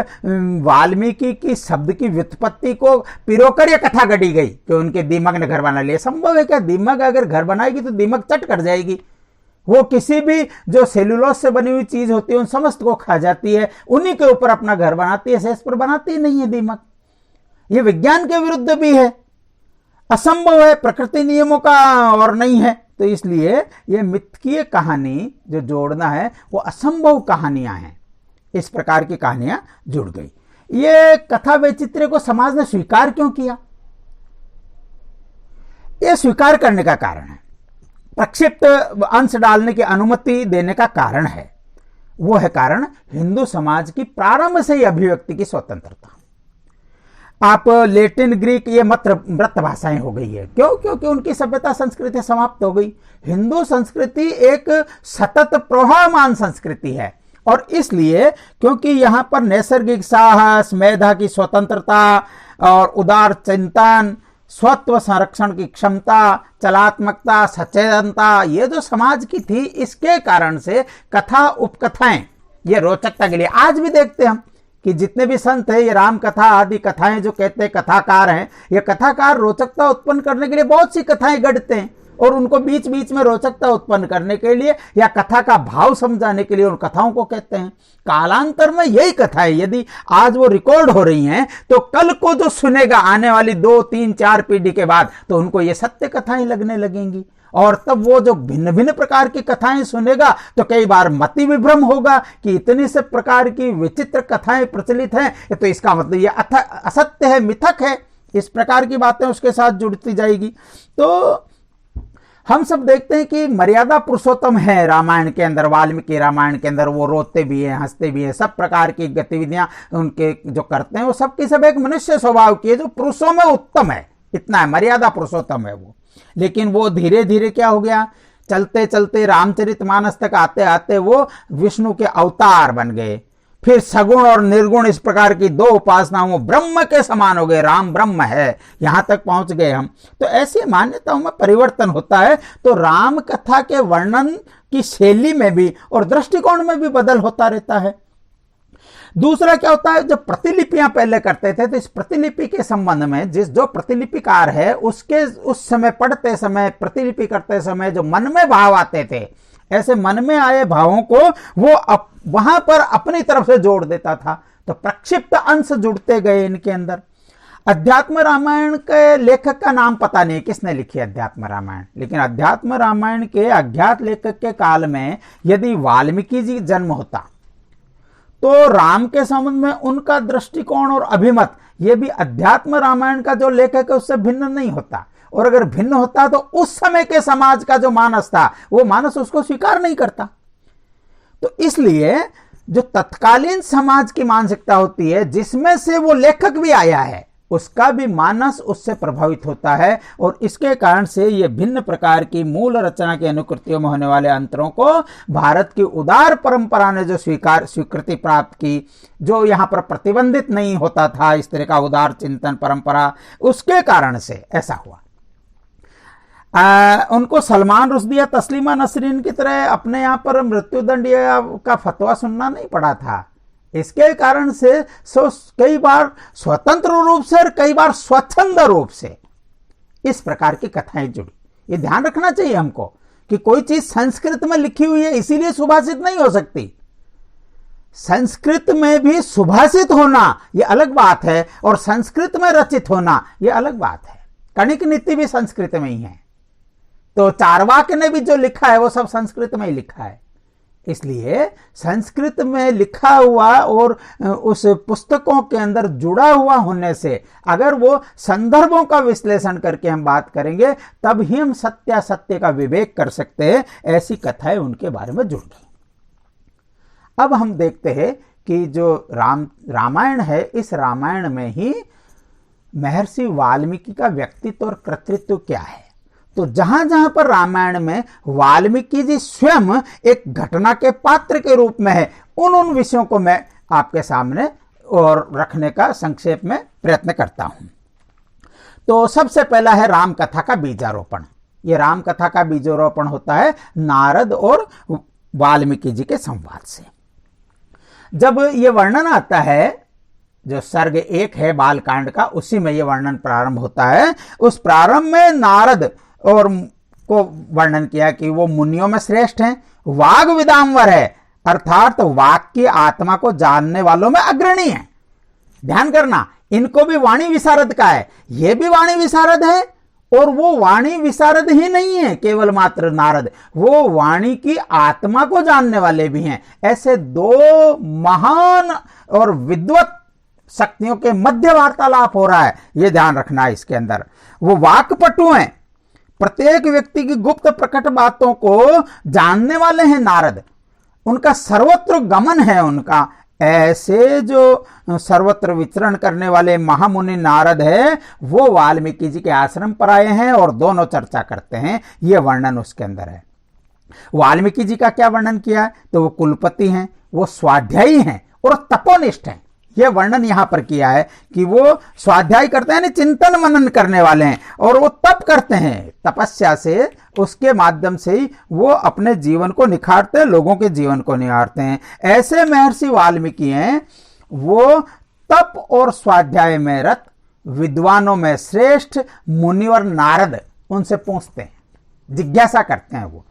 वाल्मीकि की शब्द की व्युत्पत्ति को पिरोकर ये कथा गढ़ी गई कि उनके दीमक ने घर बना लिया। संभव है क्या? दीमक अगर घर बनाएगी तो दीमक चट कर जाएगी। वो किसी भी जो सेलुलोज से बनी हुई चीज होती है उन समस्त को खा जाती है, उन्हीं के ऊपर अपना घर बनाती है, शेष पर बनाती नहीं है दीमक। ये विज्ञान के विरुद्ध भी है, असंभव है, प्रकृति नियमों का और नहीं है। तो इसलिए ये मिथकीय कहानी जो जोड़ना है वो असंभव कहानियां हैं। इस प्रकार की कहानियां जुड़ गई। ये कथा वैचित्र्य को समाज ने स्वीकार क्यों किया? ये स्वीकार करने का कारण है, प्रक्षिप्त अंश डालने की अनुमति देने का कारण है, वो है कारण हिंदू समाज की प्रारंभ से ही अभिव्यक्ति की स्वतंत्रता। आप लेटिन, ग्रीक, ये मृत भाषाएं हो गई है। क्यों? क्योंकि उनकी सभ्यता संस्कृति समाप्त हो गई। हिंदू संस्कृति एक सतत प्रवाहमान संस्कृति है, और इसलिए क्योंकि यहाँ पर नैसर्गिक साहस, मेधा की स्वतंत्रता और उदार चिंतन, स्वत्व संरक्षण की क्षमता, चलात्मकता, सचेतनता, ये जो समाज की थी, इसके कारण से कथा उपकथाएं ये रोचकता के लिए आज भी देखते हैं हम कि जितने भी संत हैं, ये राम कथा आदि कथाएं जो कहते हैं, कथाकार हैं, ये कथाकार रोचकता उत्पन्न करने के लिए बहुत सी कथाएं गढ़ते हैं, और उनको बीच बीच में रोचकता उत्पन्न करने के लिए या कथा का भाव समझाने के लिए उन कथाओं को कहते हैं। कालांतर में यही कथाएं यदि आज वो रिकॉर्ड हो रही हैं, तो कल को जो सुनेगा आने वाली 2, 3, 4 पीढ़ी के बाद, तो उनको ये सत्य कथाएं लगने लगेंगी, और तब वो जो भिन्न भिन्न प्रकार की कथाएं सुनेगा तो कई बार मति विभ्रम होगा कि इतनी से प्रकार की विचित्र कथाएं प्रचलित हैं, तो इसका मतलब ये असत्य है, मिथक है, इस प्रकार की बातें उसके साथ जुड़ती जाएगी। तो हम सब देखते हैं कि मर्यादा पुरुषोत्तम है रामायण के अंदर, वाल्मीकि रामायण के अंदर। वो रोते भी हैं, हंसते भी हैं, सब प्रकार की गतिविधियां उनके जो करते हैं वो सब की सब एक मनुष्य स्वभाव की है, जो पुरुषों में उत्तम है, इतना है, मर्यादा पुरुषोत्तम है वो। लेकिन वो धीरे धीरे क्या हो गया, चलते चलते रामचरितमानस तक आते आते वो विष्णु के अवतार बन गए। फिर सगुण और निर्गुण इस प्रकार की 2 उपासनाओं ब्रह्म के समान हो गए, राम ब्रह्म है, यहां तक पहुंच गए हम। तो ऐसी मान्यताओं में परिवर्तन होता है, तो राम कथा के वर्णन की शैली में भी और दृष्टिकोण में भी बदल होता रहता है। दूसरा क्या होता है, जो प्रतिलिपियां पहले करते थे, तो इस प्रतिलिपि के संबंध में जो प्रतिलिपिकार है उसके उस समय पढ़ते समय, प्रतिलिपि करते समय जो मन में भाव आते थे, ऐसे मन में आए भावों को वो वहां पर अपनी तरफ से जोड़ देता था, तो प्रक्षिप्त अंश जुड़ते गए इनके अंदर। अध्यात्म रामायण के लेखक का नाम पता नहीं किसने लिखी अध्यात्म रामायण, लेकिन अध्यात्म रामायण के अज्ञात लेखक के काल में यदि वाल्मीकि जी जन्म होता तो राम के संबंध में उनका दृष्टिकोण और अभिमत ये भी अध्यात्म रामायण का जो लेखक है उससे भिन्न नहीं होता, और अगर भिन्न होता तो उस समय के समाज का जो मानस था वो मानस उसको स्वीकार नहीं करता। तो इसलिए जो तत्कालीन समाज की मानसिकता होती है जिसमें से वो लेखक भी आया है, उसका भी मानस उससे प्रभावित होता है, और इसके कारण से ये भिन्न प्रकार की मूल रचना की अनुकृतियों में होने वाले अंतरों को भारत की उदार परंपरा ने जो स्वीकृति प्राप्त की, जो यहाँ पर प्रतिबंधित नहीं होता था इस तरह का उदार चिंतन परंपरा, उसके कारण से ऐसा हुआ। उनको सलमान रुश्दी या तस्लीमा नसरीन की तरह अपने यहाँ पर मृत्युदंड का फतवा सुनना नहीं पड़ा था। इसके कारण से कई बार स्वतंत्र रूप से और कई बार स्वच्छंद रूप से इस प्रकार की कथाएं जुड़ी। ये ध्यान रखना चाहिए हमको कि कोई चीज संस्कृत में लिखी हुई है इसीलिए सुभाषित नहीं हो सकती। संस्कृत में भी सुभाषित होना यह अलग बात है, और संस्कृत में रचित होना यह अलग बात है। कणिक नीति भी संस्कृत में ही है, तो चारवाक ने भी जो लिखा है वो सब संस्कृत में ही लिखा है। इसलिए संस्कृत में लिखा हुआ और उस पुस्तकों के अंदर जुड़ा हुआ होने से अगर वो संदर्भों का विश्लेषण करके हम बात करेंगे तब ही हम सत्यासत्य का विवेक कर सकते हैं। ऐसी कथाएं उनके बारे में जुड़ गई। अब हम देखते हैं कि जो रामायण है, इस रामायण में ही महर्षि वाल्मीकि का व्यक्तित्व और कर्तृत्व क्या है। तो जहां जहां पर रामायण में वाल्मीकि जी स्वयं एक घटना के पात्र के रूप में है, उन विषयों को मैं आपके सामने और रखने का संक्षेप में प्रयत्न करता हूं। तो सबसे पहला है राम कथा का बीजारोपण। यह राम कथा का बीजारोपण होता है नारद और वाल्मीकि जी के संवाद से। जब यह वर्णन आता है, जो सर्ग 1 है बालकांड का, उसी में यह वर्णन प्रारंभ होता है। उस प्रारंभ में नारद और को वर्णन किया कि वो मुनियों में श्रेष्ठ हैं, वाग विदाम्बर है, अर्थात वाग की आत्मा को जानने वालों में अग्रणी है। ध्यान करना, इनको भी वाणी विशारद का है, ये भी वाणी विशारद है, और वो वाणी विशारद ही नहीं है केवल मात्र नारद, वो वाणी की आत्मा को जानने वाले भी हैं। ऐसे 2 महान और विद्वत शक्तियों के मध्य वार्तालाप हो रहा है, ये ध्यान रखना है इसके अंदर। वो वाक्पटु हैं, प्रत्येक व्यक्ति की गुप्त प्रकट बातों को जानने वाले हैं नारद, उनका सर्वत्र गमन है उनका, ऐसे जो सर्वत्र विचरण करने वाले महामुनि नारद है वो वाल्मीकि जी के आश्रम पर आए हैं और दोनों चर्चा करते हैं। ये वर्णन उसके अंदर है। वाल्मीकि जी का क्या वर्णन किया है? तो वो कुलपति हैं, वो स्वाध्यायी हैं और तपोनिष्ठ हैं। ये वर्णन यहां पर किया है कि वो स्वाध्याय करते हैं, चिंतन मनन करने वाले हैं और वो तप करते हैं। तपस्या से, उसके माध्यम से ही वो अपने जीवन को निखारते हैं, लोगों के जीवन को निखारते हैं। ऐसे महर्षि वाल्मीकि हैं, वो तप और स्वाध्याय में रत विद्वानों में श्रेष्ठ मुनिवर नारद उनसे पूछते हैं, जिज्ञासा करते हैं। वो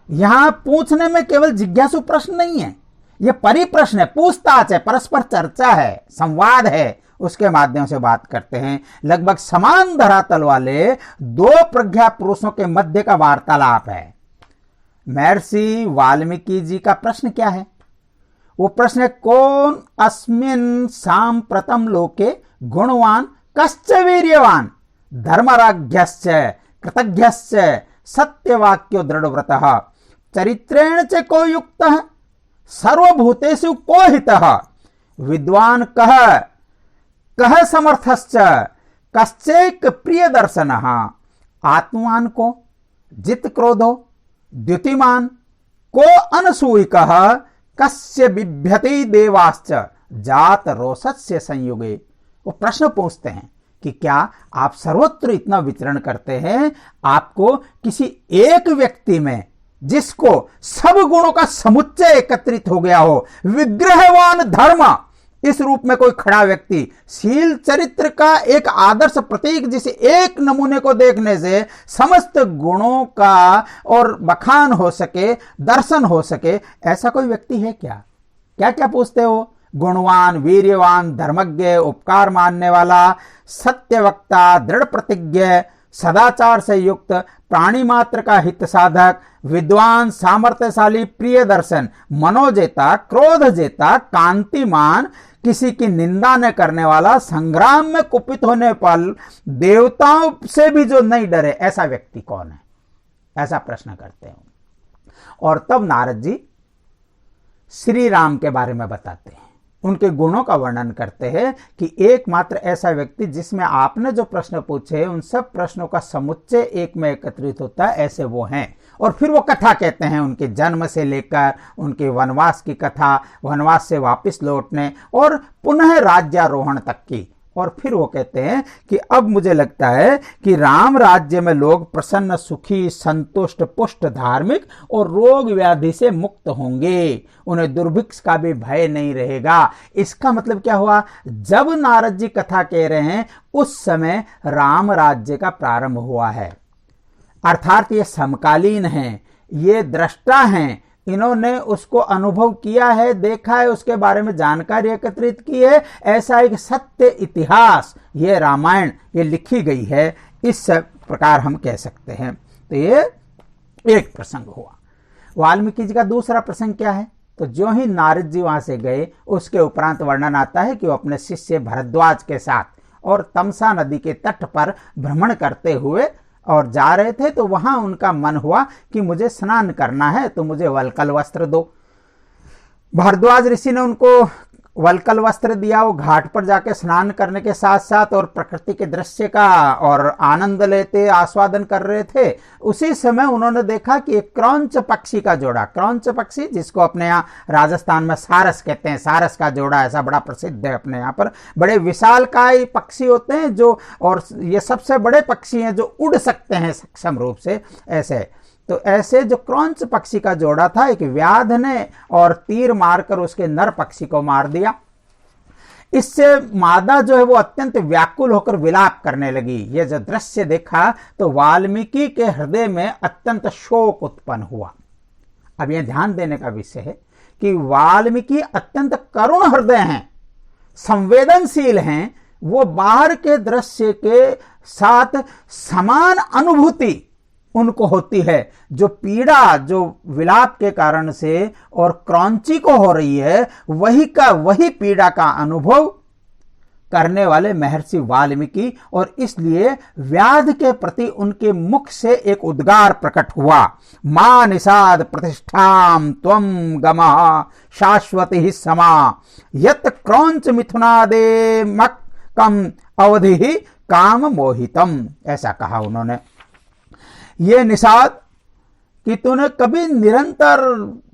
यहां पूछने में केवल जिज्ञासु प्रश्न नहीं है, यह परिप्रश्न है, पूछताछ है, परस्पर चर्चा है, संवाद है, उसके माध्यम से बात करते हैं। लगभग समान धरातल वाले दो प्रज्ञा पुरुषों के मध्य का वार्तालाप है। महर्षि वाल्मीकि जी का प्रश्न क्या है? वो प्रश्न है, कौन अस्मिन् सांप्रतम लोके गुणवान कश्च वीर्यवान धर्मराज्ञश्च कृतज्ञश्च सत्यवाक्यो दृढ़व्रतः चरित्रेण च को युक्तः सर्वभूतेषु को हितः विद्वान कह समर्थश्च कश्चैक प्रिय दर्शनः आत्मान को जित क्रोधो द्युतिमान को अनसूयिकः कस्य बिभ्यति देवाश्च जात रोषस्य संयुगे। वो प्रश्न पूछते हैं कि क्या आप सर्वत्र इतना विचरण करते हैं, आपको किसी एक व्यक्ति में जिसको सब गुणों का समुच्चय एकत्रित हो गया हो, विग्रहवान धर्म इस रूप में कोई खड़ा व्यक्ति, शील चरित्र का एक आदर्श प्रतीक, जिसे एक नमूने को देखने से समस्त गुणों का और बखान हो सके, दर्शन हो सके, ऐसा कोई व्यक्ति है क्या? क्या क्या पूछते हो? गुणवान, वीर्यवान, धर्मज्ञ, उपकार मानने वाला, सत्यवक्ता, दृढ़ प्रतिज्ञ, सदाचार से युक्त, प्राणी मात्र का हित साधक, विद्वान, सामर्थ्यशाली, प्रिय दर्शन, मनोजेता, क्रोध जेता, कांतिमान, किसी की निंदा न करने वाला, संग्राम में कुपित होने पर देवताओं से भी जो नहीं डरे, ऐसा व्यक्ति कौन है? ऐसा प्रश्न करते हैं। और तब नारद जी श्री राम के बारे में बताते हैं, उनके गुणों का वर्णन करते हैं कि एकमात्र ऐसा व्यक्ति जिसमें आपने जो प्रश्न पूछे उन सब प्रश्नों का समुच्चय एक में एकत्रित होता है, ऐसे वो हैं। और फिर वो कथा कहते हैं उनके जन्म से लेकर उनके वनवास की कथा, वनवास से वापस लौटने और पुनः राज्यारोहण तक की। और फिर वो कहते हैं कि अब मुझे लगता है कि राम राज्य में लोग प्रसन्न, सुखी, संतुष्ट, पुष्ट, धार्मिक और रोग व्याधि से मुक्त होंगे, उन्हें दुर्भिक्ष का भी भय नहीं रहेगा। इसका मतलब क्या हुआ? जब नारद जी कथा कह रहे हैं उस समय राम राज्य का प्रारंभ हुआ है, अर्थात ये समकालीन हैं, ये दृष्टा हैं, इन्होंने उसको अनुभव किया है, देखा है, उसके बारे में जानकारी एकत्रित की है। ऐसा एक सत्य इतिहास ये रामायण ये लिखी गई है, इस प्रकार हम कह सकते हैं। तो ये एक प्रसंग हुआ। वाल्मीकि जी का दूसरा प्रसंग क्या है? तो जो ही नारद जी वहां से गए उसके उपरांत वर्णन आता है कि वो अपने शिष्य भरद्वाज के साथ और तमसा नदी के तट पर भ्रमण करते हुए और जा रहे थे, तो वहां उनका मन हुआ कि मुझे स्नान करना है, तो मुझे वल्कल वस्त्र दो। भारद्वाज ऋषि ने उनको वल्कल वस्त्र दिया। वो घाट पर जाके स्नान करने के साथ साथ और प्रकृति के दृश्य का और आनंद लेते, आस्वादन कर रहे थे। उसी समय उन्होंने देखा कि एक क्रौंच पक्षी का जोड़ा, क्रौंच पक्षी जिसको अपने यहाँ राजस्थान में सारस कहते हैं, सारस का जोड़ा ऐसा बड़ा प्रसिद्ध है अपने यहाँ पर। बड़े विशालकाय पक्षी होते हैं जो, और ये सबसे बड़े पक्षी हैं जो उड़ सकते हैं सक्षम रूप से। ऐसे तो ऐसे जो क्रौंच पक्षी का जोड़ा था, एक व्याध ने और तीर मारकर उसके नर पक्षी को मार दिया। इससे मादा जो है वो अत्यंत व्याकुल होकर विलाप करने लगी। ये जो दृश्य देखा तो वाल्मीकि के हृदय में अत्यंत शोक उत्पन्न हुआ। अब यह ध्यान देने का विषय है कि वाल्मीकि अत्यंत करुण हृदय हैं, संवेदनशील हैं। वो बाहर के दृश्य के साथ समान अनुभूति उनको होती है। जो पीड़ा जो विलाप के कारण से और क्रौंची को हो रही है, वही पीड़ा का अनुभव करने वाले महर्षि वाल्मीकि, और इसलिए व्याध के प्रति उनके मुख से एक उद्गार प्रकट हुआ, मां निषाद प्रतिष्ठाम त्वम गमः शाश्वती ही समा यत क्रौंच मिथुनादे मक कम अवधि ही काम मोहितम। ऐसा कहा उन्होंने। ये निषाद कि तूने कभी निरंतर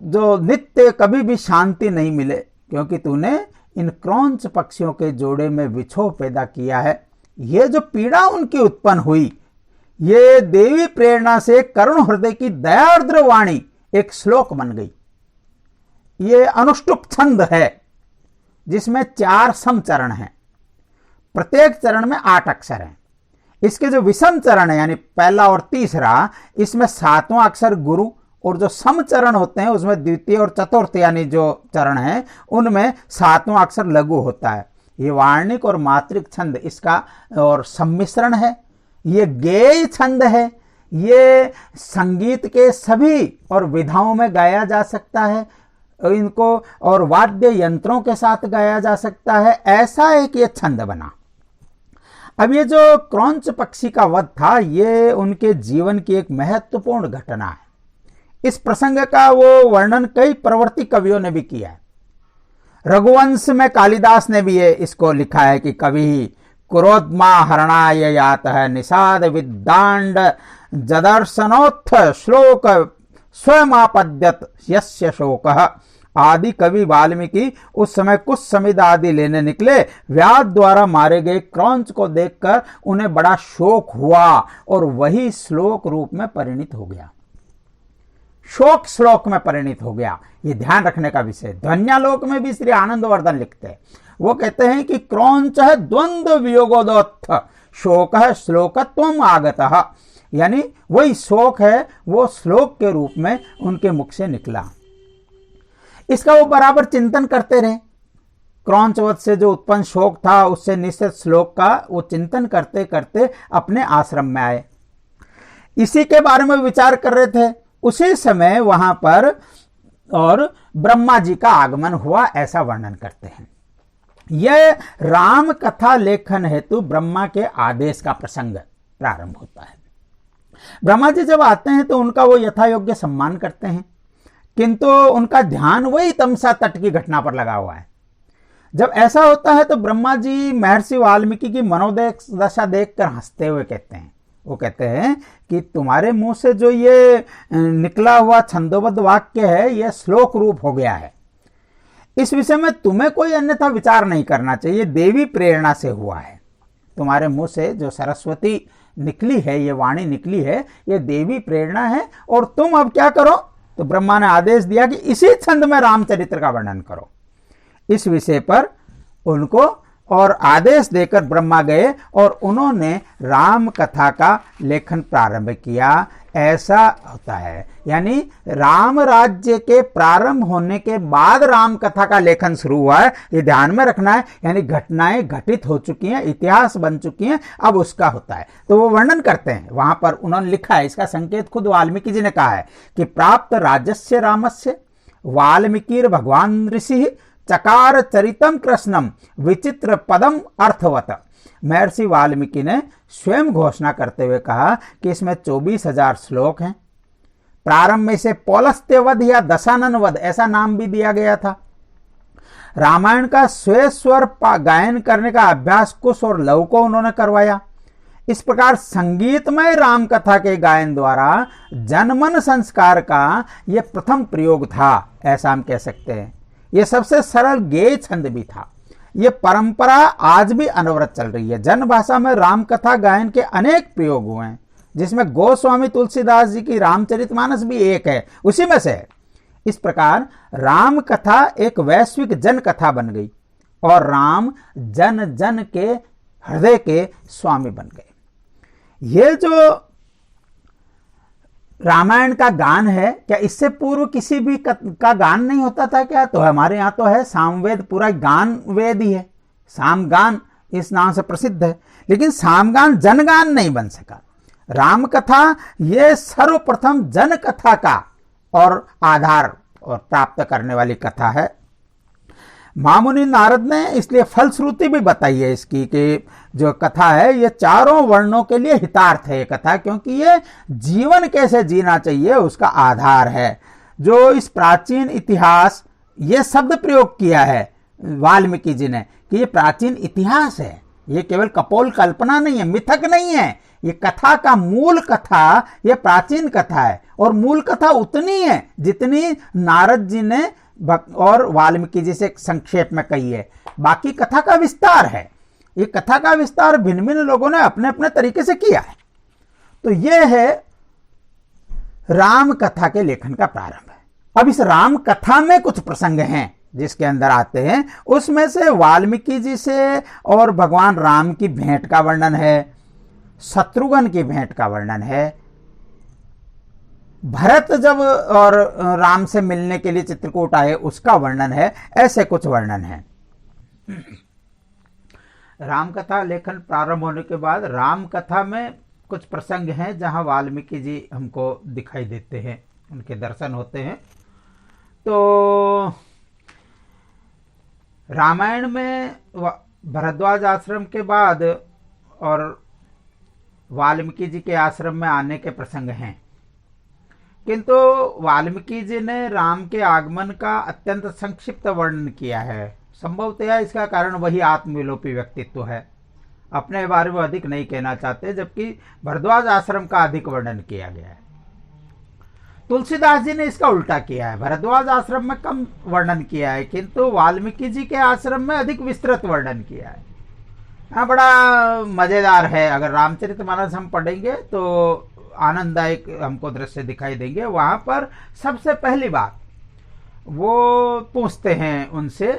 जो नित्य कभी भी शांति नहीं मिले, क्योंकि तूने इन क्रौंच पक्षियों के जोड़े में विछोह पैदा किया है। ये जो पीड़ा उनकी उत्पन्न हुई, ये देवी प्रेरणा से करुण हृदय की दयार्द्र वाणी एक श्लोक बन गई। ये अनुष्टुप छंद है जिसमें 4 सम चरण हैं, प्रत्येक चरण में 8 अक्षर हैं। इसके जो विषम चरण है यानी पहला और तीसरा, इसमें 7वां अक्षर गुरु, और जो सम चरण होते हैं उसमें द्वितीय और चतुर्थ यानी जो चरण है उनमें 7वां अक्षर लघु होता है। ये वार्णिक और मात्रिक छंद इसका और सम्मिश्रण है। ये गेय छंद है। ये संगीत के सभी और विधाओं में गाया जा सकता है, इनको और वाद्य यंत्रों के साथ गाया जा सकता है। ऐसा एक ये छंद बना। अब ये जो क्रौंच पक्षी का वध था, ये उनके जीवन की एक महत्वपूर्ण घटना है। इस प्रसंग का वो वर्णन कई प्रवर्ती कवियों ने भी किया है। रघुवंश में कालिदास ने भी ये इसको लिखा है कि कवि क्रोधमा हरणाय यात है निषाद विदांड जदर्शनोत्थ श्लोक स्वयमापद्यत यस्य शोकः। आदि कवि वाल्मीकि उस समय कुछ समिध आदि लेने निकले। व्याध द्वारा मारे गए क्रौंच को देखकर उन्हें बड़ा शोक हुआ और वही श्लोक रूप में परिणित हो गया, शोक श्लोक में परिणित हो गया। ये ध्यान रखने का विषय। ध्वन्यालोक में भी श्री आनंदवर्धन लिखते हैं, वो कहते हैं कि क्रौंच है द्वंद्व वियोगोदोत्थ शोक है श्लोकत्वम आगतः, यानी वही शोक है वो श्लोक के रूप में उनके मुख से निकला। इसका वो बराबर चिंतन करते रहे। क्रौंचवध से जो उत्पन्न शोक था उससे निश्चित श्लोक का वो चिंतन करते करते अपने आश्रम में आए। इसी के बारे में विचार कर रहे थे। उसी समय वहां पर और ब्रह्मा जी का आगमन हुआ, ऐसा वर्णन करते हैं। यह राम कथा लेखन हेतु ब्रह्मा के आदेश का प्रसंग प्रारंभ होता है। ब्रह्मा जी जब आते हैं तो उनका वो यथायोग्य सम्मान करते हैं, किंतु उनका ध्यान वही तमसा तट की घटना पर लगा हुआ है। जब ऐसा होता है तो ब्रह्मा जी महर्षि वाल्मीकि की मनोदशा देखकर हंसते हुए कहते हैं, वो कहते हैं कि तुम्हारे मुंह से जो ये निकला हुआ छंदोबद्ध वाक्य है यह श्लोक रूप हो गया है। इस विषय में तुम्हें कोई अन्यथा विचार नहीं करना चाहिए, देवी प्रेरणा से हुआ है। तुम्हारे मुंह से जो सरस्वती निकली है, ये वाणी निकली है, ये देवी प्रेरणा है। और तुम अब क्या करो, तो ब्रह्मा ने आदेश दिया कि इसी छंद में रामचरित्र का वर्णन करो। इस विषय पर उनको और आदेश देकर ब्रह्मा गए और उन्होंने राम कथा का लेखन प्रारंभ किया। ऐसा होता है, यानी राम राज्य के प्रारंभ होने के बाद राम कथा का लेखन शुरू हुआ है, ये ध्यान में रखना है। यानी घटनाएं घटित हो चुकी हैं, इतिहास बन चुकी हैं, अब उसका होता है। तो वो वर्णन करते हैं, वहां पर उन्होंने लिखा है, इसका संकेत खुद वाल्मीकि जी ने कहा है कि प्राप्त राजस्य रामस्य वाल्मीकिर भगवान ऋषि चकार चरितम कृष्णम विचित्र पदम अर्थवत। महर्षि वाल्मीकि ने स्वयं घोषणा करते हुए कहा कि इसमें 24,000 श्लोक हैं। प्रारंभ में इसे पौलस्त्यवध या दशानन वध ऐसा नाम भी दिया गया था। रामायण का स्वेस्वर गायन करने का अभ्यास कुश और लव को उन्होंने करवाया। इस प्रकार संगीतमय राम कथा के गायन द्वारा जनमन संस्कार का यह प्रथम प्रयोग था, ऐसा हम कह सकते हैं। यह सबसे सरल गेय छंद भी था। यह परंपरा आज भी अनवरत चल रही है। जन भाषा में राम कथा गायन के अनेक प्रयोग हुए हैं, जिसमें गोस्वामी तुलसीदास जी की रामचरितमानस भी एक है, उसी में से है। इस प्रकार राम कथा एक वैश्विक जन कथा बन गई और राम जन जन के हृदय के स्वामी बन गए। ये जो रामायण का गान है, क्या इससे पूर्व किसी भी का गान नहीं होता था क्या? तो हमारे यहाँ तो है, सामवेद पूरा गान वेद ही है, सामगान इस नाम से प्रसिद्ध है। लेकिन सामगान जनगान नहीं बन सका। राम कथा ये सर्वप्रथम जन कथा का और आधार और प्राप्त करने वाली कथा है। महामुनि नारद ने इसलिए फलश्रुति भी बताई है इसकी कि जो कथा है ये चारों वर्णों के लिए हितार्थ है ये कथा, क्योंकि ये जीवन कैसे जीना चाहिए उसका आधार है। जो इस प्राचीन इतिहास ये शब्द प्रयोग किया है वाल्मीकि जी ने कि ये प्राचीन इतिहास है, ये केवल कपोल कल्पना नहीं है, मिथक नहीं है, ये कथा का मूल कथा, ये प्राचीन कथा है। और मूल कथा उतनी है जितनी नारद जी ने और वाल्मीकि जी से संक्षेप में कही है, बाकी कथा का विस्तार है। ये कथा का विस्तार भिन्न भिन्न लोगों ने अपने अपने तरीके से किया है। तो ये है राम कथा के लेखन का प्रारंभ है। अब इस राम कथा में कुछ प्रसंग हैं जिसके अंदर आते हैं, उसमें से वाल्मीकि जी से और भगवान राम की भेंट का वर्णन है, शत्रुघ्न की भेंट का वर्णन है, भरत जब और राम से मिलने के लिए चित्रकूट आए उसका वर्णन है, ऐसे कुछ वर्णन है। राम कथा लेखन प्रारंभ होने के बाद राम कथा में कुछ प्रसंग हैं जहां वाल्मीकि जी हमको दिखाई देते हैं, उनके दर्शन होते हैं। तो रामायण में भरद्वाज आश्रम के बाद और वाल्मीकि जी के आश्रम में आने के प्रसंग हैं, किंतु वाल्मीकि जी ने राम के आगमन का अत्यंत संक्षिप्त वर्णन किया है। संभवतः इसका कारण वही आत्मविलोपी व्यक्तित्व है, अपने बारे में अधिक नहीं कहना चाहते, जबकि भरद्वाज आश्रम का अधिक वर्णन किया गया है। तुलसीदास जी ने इसका उल्टा किया है, भरद्वाज आश्रम में कम वर्णन किया है, किंतु वाल्मीकि जी के आश्रम में अधिक विस्तृत वर्णन किया है। हाँ, बड़ा मजेदार है। अगर रामचरितमानस हम पढ़ेंगे तो आनंददायक हमको दृश्य दिखाई देंगे। वहां पर सबसे पहली बात वो पूछते हैं उनसे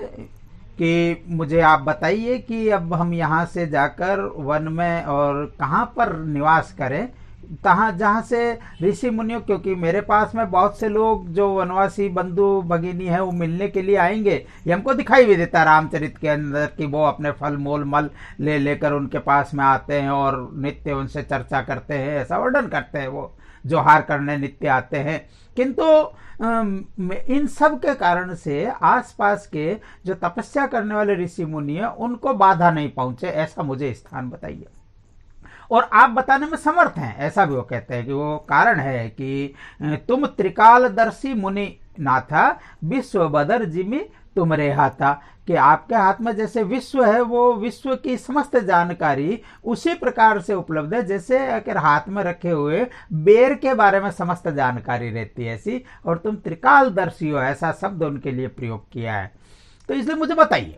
कि मुझे आप बताइए कि अब हम यहाँ से जाकर वन में और कहाँ पर निवास करें, जहाँ से ऋषि मुनियों, क्योंकि मेरे पास में बहुत से लोग जो वनवासी बंधु भगिनी है वो मिलने के लिए आएंगे। ये हमको दिखाई भी देता है रामचरित के अंदर कि वो अपने फल मूल मल लेकर उनके पास में आते हैं और नित्य उनसे चर्चा करते हैं, ऐसा वर्णन करते हैं, वो जोहार करने नित्य आते हैं। किंतु इन सब के कारण से आसपास के जो तपस्या करने वाले ऋषि मुनि हैं उनको बाधा नहीं पहुंचे, ऐसा मुझे स्थान बताइए। और आप बताने में समर्थ हैं, ऐसा भी वो कहते हैं कि वो कारण है कि तुम त्रिकालदर्शी मुनि नाथा विश्व बदर जिमी तुम रेहाता, कि आपके हाथ में जैसे विश्व है वो विश्व की समस्त जानकारी उसी प्रकार से उपलब्ध है जैसे अगर हाथ में रखे हुए बेर के बारे में समस्त जानकारी रहती है ऐसी, और तुम त्रिकालदर्शी हो, ऐसा शब्द उनके लिए प्रयोग किया है। तो इसलिए मुझे बताइए।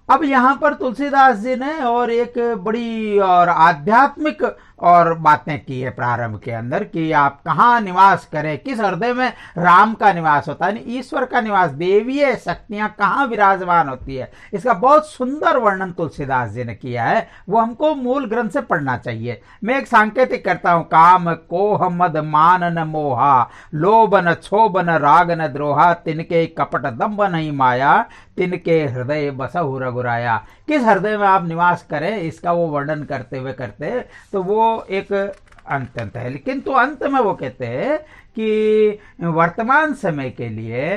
अब यहाँ पर तुलसीदास जी ने और एक बड़ी और आध्यात्मिक और बातें की है प्रारंभ के अंदर कि आप कहाँ निवास करें, किस हृदय में राम का निवास होता है, ईश्वर का निवास, देवीय शक्तियां कहाँ विराजमान होती है, इसका बहुत सुंदर वर्णन तुलसीदास जी ने किया है। वो हमको मूल ग्रंथ से पढ़ना चाहिए। मैं एक सांकेतिक करता हूँ, काम कोह मद मान न मोहा, लोभ न क्षोभ न राग न द्रोहा, तिनके कपट दम्भ नहीं माया, तिनके हृदय बसहु रघुराया। किस हृदय में आप निवास करें इसका वो वर्णन करते हुए तो वो एक अंत है। लेकिन तो अंत में वो कहते हैं कि वर्तमान समय के लिए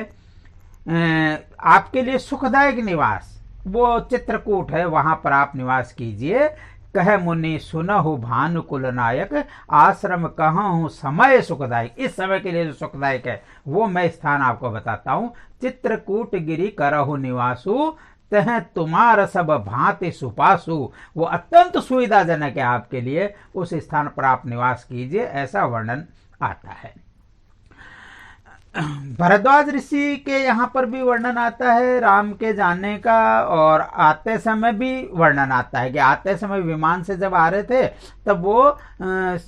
आपके लिए सुखदायक निवास वो चित्रकूट है, वहां पर आप निवास कीजिए। कह मुनि सुनहु भानुकुल नायक, आश्रम कहूँ समय सुखदायक। इस समय के लिए जो सुखदायक है वो मैं स्थान आपको बताता हूँ। चित्रकूट गिरी करहु निवासु, तह तुम्हार सब भांति सुपासु। वो अत्यंत सुविधाजनक है आपके लिए, उस स्थान पर आप निवास कीजिए, ऐसा वर्णन आता है। भरद्वाज ऋषि के यहाँ पर भी वर्णन आता है राम के जाने का, और आते समय भी वर्णन आता है कि आते समय विमान से जब आ रहे थे तब वो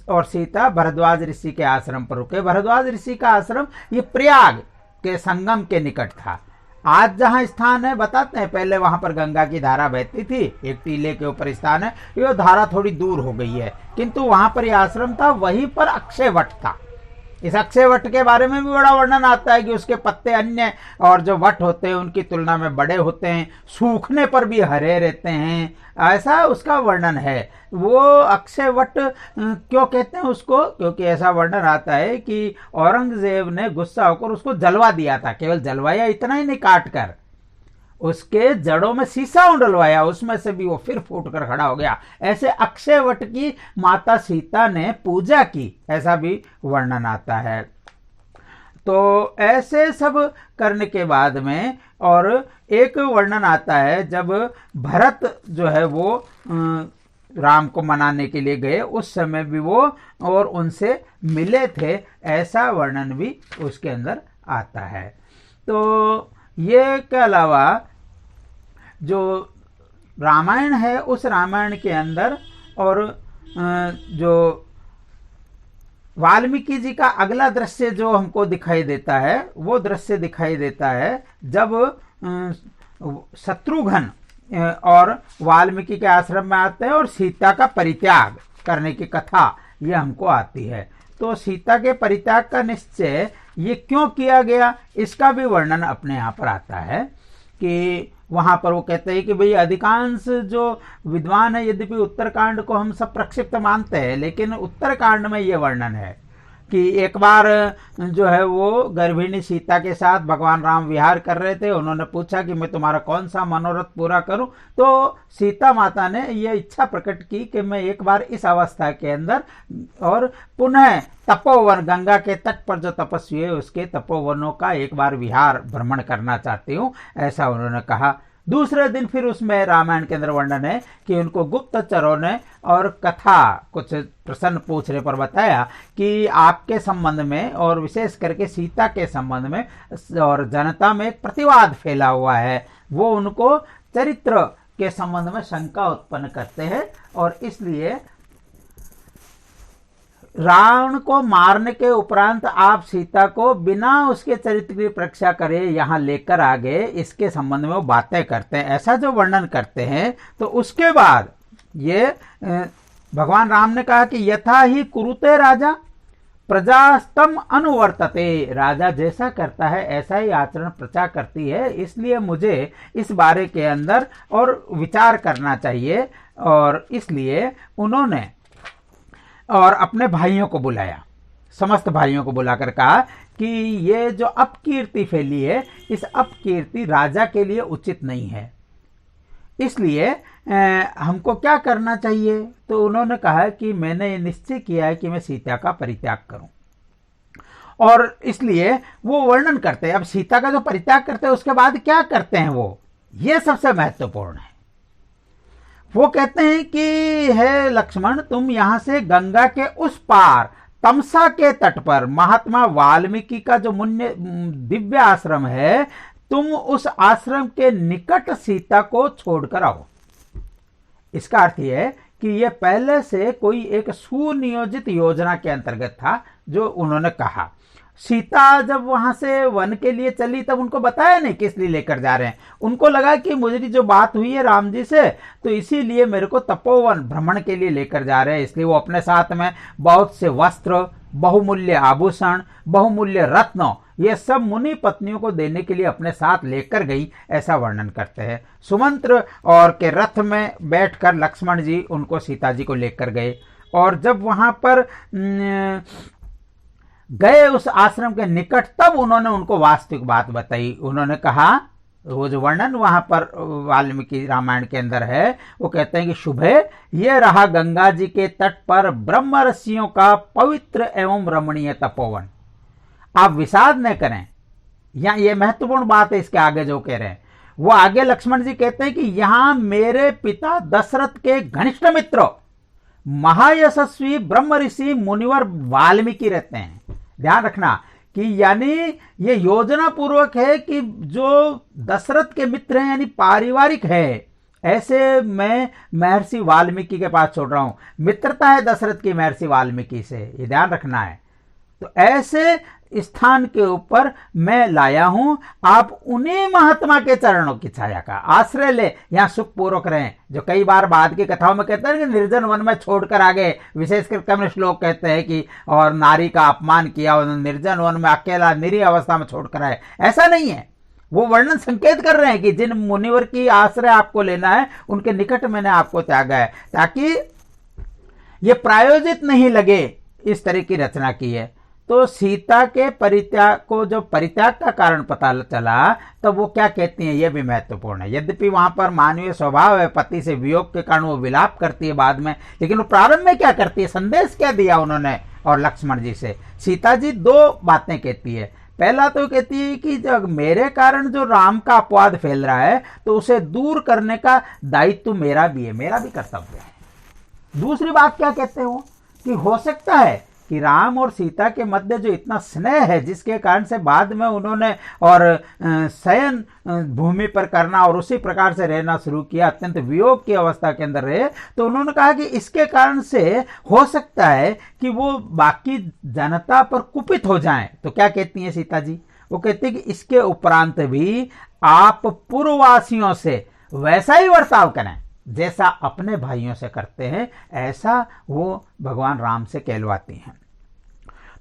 और सीता भरद्वाज ऋषि के आश्रम पर रुके। भरद्वाज ऋषि का आश्रम ये प्रयाग के संगम के निकट था। आज जहां स्थान है बताते हैं, पहले वहां पर गंगा की धारा बहती थी, एक टीले के ऊपर स्थान है, ये धारा थोड़ी दूर हो गई है, किंतु वहां पर यह आश्रम था। वहीं पर अक्षय वट था। इस अक्षय वट के बारे में भी बड़ा वर्णन आता है कि उसके पत्ते अन्य और जो वट होते हैं उनकी तुलना में बड़े होते हैं, सूखने पर भी हरे रहते हैं, ऐसा उसका वर्णन है। वो अक्षय वट क्यों कहते हैं उसको, क्योंकि ऐसा वर्णन आता है कि औरंगजेब ने गुस्सा होकर उसको जलवा दिया था। केवल जलवाया इतना ही नहीं, काट कर उसके जड़ों में शीशा उंडलवाया, उसमें से भी वो फिर फूट कर खड़ा हो गया। ऐसे अक्षय वट की माता सीता ने पूजा की, ऐसा भी वर्णन आता है। तो ऐसे सब करने के बाद में और एक वर्णन आता है जब भरत जो है वो राम को मनाने के लिए गए, उस समय भी वो और उनसे मिले थे, ऐसा वर्णन भी उसके अंदर आता है। तो ये के अलावा जो रामायण है, उस रामायण के अंदर और जो वाल्मीकि जी का अगला दृश्य जो हमको दिखाई देता है, वो दृश्य दिखाई देता है जब शत्रुघ्न और वाल्मीकि के आश्रम में आते हैं और सीता का परित्याग करने की कथा ये हमको आती है। तो सीता के परित्याग का निश्चय ये क्यों किया गया, इसका भी वर्णन अपने यहाँ पर आता है कि वहां पर वो कहते हैं कि भाई अधिकांश जो विद्वान है, यद्यपि उत्तरकांड को हम सब प्रक्षिप्त मानते हैं, लेकिन उत्तरकांड में ये वर्णन है कि एक बार जो है वो गर्भिणी सीता के साथ भगवान राम विहार कर रहे थे। उन्होंने पूछा कि मैं तुम्हारा कौन सा मनोरथ पूरा करूं, तो सीता माता ने ये इच्छा प्रकट की कि मैं एक बार इस अवस्था के अंदर और पुनः तपोवन, गंगा के तट पर जो तपस्वी है उसके तपोवनों का एक बार विहार भ्रमण करना चाहती हूँ, ऐसा उन्होंने कहा। दूसरे दिन फिर उसमें रामायण के अंदर वर्णन है कि उनको गुप्तचरों ने और कथा कुछ प्रश्न पूछने पर बताया कि आपके संबंध में और विशेष करके सीता के संबंध में और जनता में एक प्रतिवाद फैला हुआ है, वो उनको चरित्र के संबंध में शंका उत्पन्न करते हैं और इसलिए रावण को मारने के उपरांत आप सीता को बिना उसके चरित्र की परीक्षा करे यहाँ लेकर आ गए, इसके संबंध में वो बातें करते हैं, ऐसा जो वर्णन करते हैं। तो उसके बाद ये भगवान राम ने कहा कि यथा ही कुरुते राजा प्रजास्तम अनुवर्तते, राजा जैसा करता है ऐसा ही आचरण प्रजा करती है, इसलिए मुझे इस बारे के अंदर और विचार करना चाहिए। और इसलिए उन्होंने और अपने भाइयों को बुलाया, समस्त भाइयों को बुलाकर कहा कि ये जो अपकीर्ति फैली है, इस अपकीर्ति राजा के लिए उचित नहीं है, इसलिए हमको क्या करना चाहिए। तो उन्होंने कहा कि मैंने ये निश्चय किया है कि मैं सीता का परित्याग करूं, और इसलिए वो वर्णन करते हैं। अब सीता का जो परित्याग करते हैं उसके बाद क्या करते हैं वो, ये सबसे महत्वपूर्ण है। वो कहते हैं कि हे लक्ष्मण, तुम यहां से गंगा के उस पार तमसा के तट पर महात्मा वाल्मीकि का जो मुन्य दिव्य आश्रम है, तुम उस आश्रम के निकट सीता को छोड़कर आओ। इसका अर्थ यह है कि यह पहले से कोई एक सुनियोजित योजना के अंतर्गत था जो उन्होंने कहा। सीता जब वहां से वन के लिए चली तब उनको बताया नहीं किस लिए लेकर जा रहे हैं, उनको लगा कि मुझे जो बात हुई है राम जी से, तो इसीलिए मेरे को तपोवन भ्रमण के लिए लेकर जा रहे हैं। इसलिए वो अपने साथ में बहुत से वस्त्र, बहुमूल्य आभूषण, बहुमूल्य रत्न, ये सब मुनि पत्नियों को देने के लिए अपने साथ लेकर गई, ऐसा वर्णन करते हैं। सुमंत्र और के रथ में बैठकर लक्ष्मण जी उनको सीता जी को लेकर गए, और जब वहां पर गए उस आश्रम के निकट, तब उन्होंने उनको वास्तविक बात बताई। उन्होंने कहा, वो जो वर्णन वहां पर वाल्मीकि रामायण के अंदर है, वो कहते हैं कि शुभे ये रहा गंगा जी के तट पर ब्रह्म ऋषियों का पवित्र एवं रमणीय तपोवन। आप विषाद न करें, यहां ये महत्वपूर्ण बात है इसके आगे जो कह रहे हैं। वो आगे लक्ष्मण जी कहते हैं कि यहां मेरे पिता दशरथ के घनिष्ठ मित्र महायशस्वी ब्रह्म ऋषि मुनिवर वाल्मीकि रहते हैं। ध्यान रखना कि यानी ये योजना पूर्वक है कि जो दशरथ के मित्र हैं, यानी पारिवारिक है, ऐसे मैं महर्षि वाल्मीकि के पास छोड़ रहा हूं। मित्रता है दशरथ की महर्षि वाल्मीकि से, ये ध्यान रखना है। तो ऐसे स्थान के ऊपर मैं लाया हूं, आप उन्हीं महात्मा के चरणों की छाया का आश्रय ले, यहां सुखपूर्वक रहें। जो कई बार बाद की कथाओं में कहते हैं कि निर्जन वन में छोड़कर आ गए, विशेषकर कम्युनिस्ट लोग कहते हैं कि और नारी का अपमान किया और निर्जन वन में अकेला निरीह अवस्था में छोड़कर आए। ऐसा नहीं है, वो वर्णन संकेत कर रहे हैं कि जिन मुनिवर की आश्रय आपको लेना है उनके निकट मैंने आपको त्यागा है, ताकि ये प्रायोजित नहीं लगे, इस तरह की रचना की है। तो सीता के परित्याग को, जो परित्याग का कारण पता चला, तब वो क्या कहती हैं, ये भी महत्वपूर्ण है। यद्यपि वहां पर मानवीय स्वभाव है, पति से वियोग के कारण वो विलाप करती है बाद में, लेकिन वो प्रारंभ में क्या करती है, संदेश क्या दिया उन्होंने और लक्ष्मण जी से। सीता जी दो बातें कहती है। पहला तो कहती है कि जब मेरे कारण जो राम का अपवाद फैल रहा है, तो उसे दूर करने का दायित्व मेरा भी है, मेरा भी कर्तव्य है। दूसरी बात क्या कहते हो कि हो सकता है कि राम और सीता के मध्य जो इतना स्नेह है, जिसके कारण से बाद में उन्होंने और शयन भूमि पर करना और उसी प्रकार से रहना शुरू किया, अत्यंत वियोग की अवस्था के अंदर रहे, तो उन्होंने कहा कि इसके कारण से हो सकता है कि वो बाकी जनता पर कुपित हो जाएं। तो क्या कहती हैं सीता जी, वो कहती है कि इसके उपरांत भी आप पूर्ववासियों से वैसा ही बर्ताव करें जैसा अपने भाइयों से करते हैं, ऐसा वो भगवान राम से कहलवाती हैं।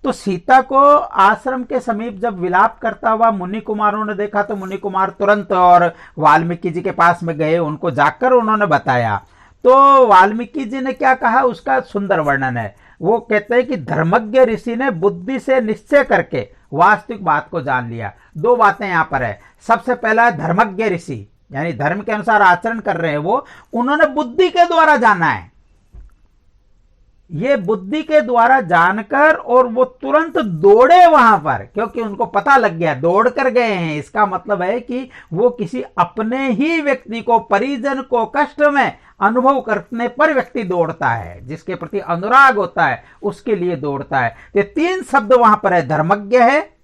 तो सीता को आश्रम के समीप जब विलाप करता हुआ मुनि कुमारों ने देखा, तो मुनि कुमार तुरंत और वाल्मीकि जी के पास में गए, उनको जाकर उन्होंने बताया। तो वाल्मीकि जी ने क्या कहा, उसका सुंदर वर्णन है। वो कहते हैं कि धर्मज्ञ ऋषि ने बुद्धि से निश्चय करके वास्तविक बात को जान लिया। दो बातें यहां पर है। सबसे पहला है धर्मज्ञ ऋषि, यानी धर्म के अनुसार आचरण कर रहे हैं वो, उन्होंने बुद्धि के द्वारा जाना है। ये बुद्धि के द्वारा जानकर और वो तुरंत दौड़े वहां पर, क्योंकि उनको पता लग गया, दौड़ कर गए हैं। इसका मतलब है कि वो किसी अपने ही व्यक्ति को, परिजन को कष्ट में अनुभव करने पर व्यक्ति दौड़ता है, जिसके प्रति अनुराग होता है उसके लिए दौड़ता है। ये तीन शब्द वहां पर है, धर्मज्ञ है,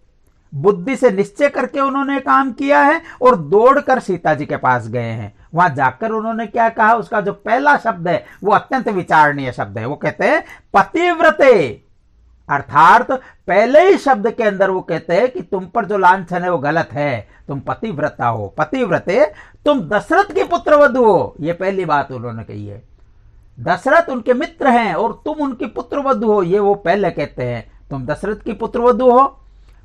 बुद्धि से निश्चय करके उन्होंने काम किया है, और दौड़कर सीता जी के पास गए हैं। वहां जाकर उन्होंने क्या कहा, उसका जो पहला शब्द है वो अत्यंत विचारणीय शब्द है। वो कहते हैं पतिव्रते, अर्थात पहले ही शब्द के अंदर वो कहते हैं कि तुम पर जो लांछन है वो गलत है, तुम पतिव्रता हो। पतिव्रते, तुम दशरथ की पुत्रवधू हो, ये पहली बात उन्होंने कही है। दशरथ उनके मित्र हैं और तुम उनकी पुत्रवधू हो, ये वो पहले कहते हैं। तुम दशरथ की पुत्रवधू हो,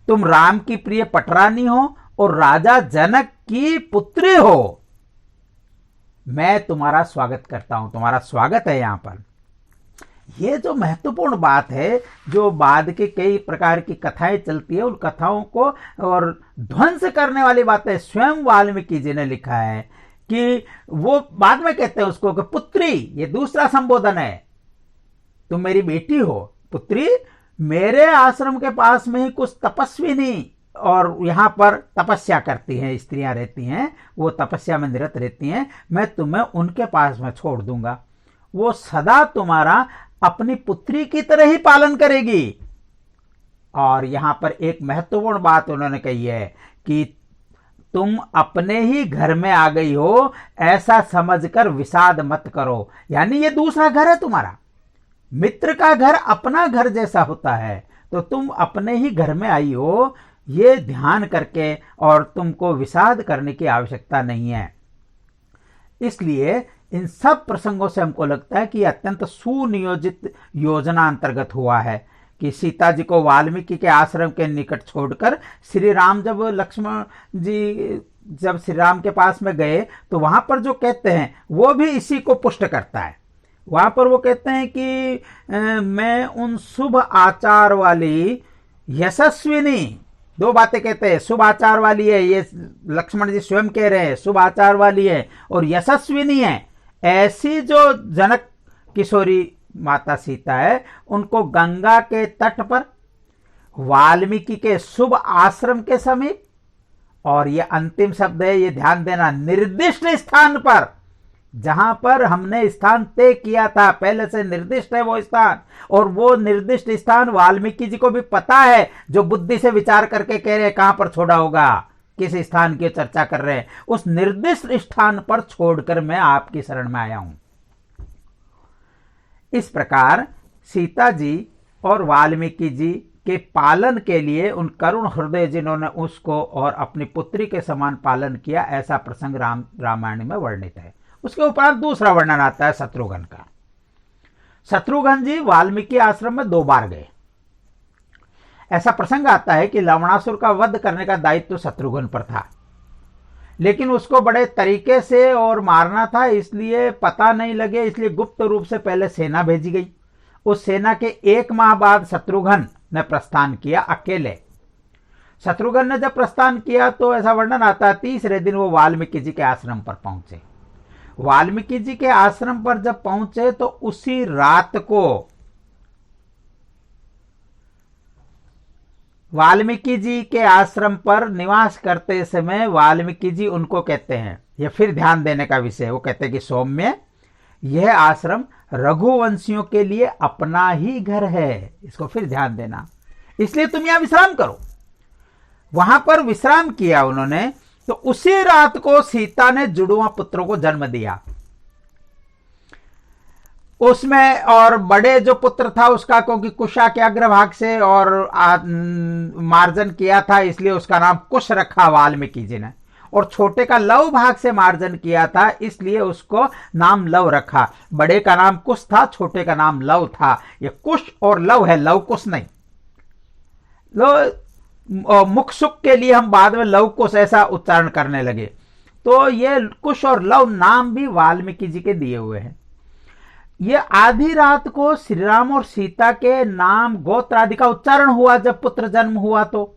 तुम राम की प्रिय पटरानी हो और राजा जनक की पुत्री हो। मैं तुम्हारा स्वागत करता हूं, तुम्हारा स्वागत है यहां पर। यह जो महत्वपूर्ण बात है, जो बाद के कई प्रकार की कथाएं चलती है, उन कथाओं को और ध्वंस करने वाली बातें स्वयं वाल्मीकि जी ने लिखा है कि वो बाद में कहते हैं उसको कि पुत्री, ये दूसरा संबोधन है, तुम मेरी बेटी हो। पुत्री, मेरे आश्रम के पास में ही कुछ तपस्विनी और यहां पर तपस्या करती हैं स्त्रियां रहती हैं, वो तपस्या में निरत रहती हैं, मैं तुम्हें उनके पास में छोड़ दूंगा। वो सदा तुम्हारा अपनी पुत्री की तरह ही पालन करेगी। और यहां पर एक महत्वपूर्ण बात उन्होंने कही है कि तुम अपने ही घर में आ गई हो, ऐसा समझकर विषाद मत करो। यानी ये दूसरा घर है तुम्हारा, मित्र का घर अपना घर जैसा होता है, तो तुम अपने ही घर में आई हो, ये ध्यान करके, और तुमको विषाद करने की आवश्यकता नहीं है। इसलिए इन सब प्रसंगों से हमको लगता है कि अत्यंत सुनियोजित योजना अंतर्गत हुआ है कि सीता जी को वाल्मीकि के आश्रम के निकट छोड़कर श्री राम, जब लक्ष्मण जी जब श्री राम के पास में गए, तो वहां पर जो कहते हैं वो भी इसी को पुष्ट करता है। वहां पर वो कहते हैं कि मैं उन शुभ आचार वाली यशस्विनी, दो बातें कहते हैं, शुभ आचार वाली है, ये लक्ष्मण जी स्वयं कह रहे हैं, शुभ आचार वाली है और यशस्विनी है, ऐसी जो जनक किशोरी माता सीता है, उनको गंगा के तट पर, वाल्मीकि के शुभ आश्रम के समीप, और ये अंतिम शब्द है, ये ध्यान देना, निर्दिष्ट स्थान पर, जहां पर हमने स्थान तय किया था, पहले से निर्दिष्ट है वो स्थान, और वो निर्दिष्ट स्थान वाल्मीकि जी को भी पता है, जो बुद्धि से विचार करके कह रहे हैं कहां पर छोड़ा होगा, किस स्थान की चर्चा कर रहे हैं, उस निर्दिष्ट स्थान पर छोड़कर मैं आपकी शरण में आया हूं। इस प्रकार सीता जी और वाल्मीकि जी के पालन के लिए उन करुण हृदय जिन्होंने उसको और अपनी पुत्री के समान पालन किया, ऐसा प्रसंग रामायण में वर्णित है। उसके उपरांत दूसरा वर्णन आता है शत्रुघ्न का। शत्रुघ्न जी वाल्मीकि आश्रम में 2 बार गए। ऐसा प्रसंग आता है कि लवणासुर का वध करने का दायित्व शत्रुघ्न पर था, लेकिन उसको बड़े तरीके से और मारना था, इसलिए पता नहीं लगे, इसलिए गुप्त रूप से पहले सेना भेजी गई। उस सेना के 1 माह बाद शत्रुघ्न ने प्रस्थान किया अकेले। शत्रुघ्न ने जब प्रस्थान किया तो ऐसा वर्णन आता है, तीसरे दिन वो वाल्मीकि जी के आश्रम पर पहुंचे। वाल्मीकि जी के आश्रम पर जब पहुंचे तो उसी रात को वाल्मीकि जी के आश्रम पर निवास करते समय वाल्मीकि जी उनको कहते हैं, यह फिर ध्यान देने का विषय, वो कहते हैं कि सौम्य, यह आश्रम रघुवंशियों के लिए अपना ही घर है, इसको फिर ध्यान देना, इसलिए तुम यहां विश्राम करो। वहां पर विश्राम किया उन्होंने। तो उसी रात को सीता ने जुड़वा पुत्रों को जन्म दिया। उसमें और बड़े जो पुत्र था उसका, क्योंकि कुशा के अग्रभाग से और मार्जन किया था इसलिए उसका नाम कुश रखा वाल्मीकि जी ने, और छोटे का लव भाग से मार्जन किया था इसलिए उसको नाम लव रखा। बड़े का नाम कुश था, छोटे का नाम लव था। ये कुश और लव है, लव कुश नहीं। मुख सुख के लिए हम बाद में लव कुश ऐसा उच्चारण करने लगे। तो ये कुश और लव नाम भी वाल्मीकि जी के दिए हुए हैं। ये आधी रात को श्री राम और सीता के नाम गोत्र आदि का उच्चारण हुआ जब पुत्र जन्म हुआ। तो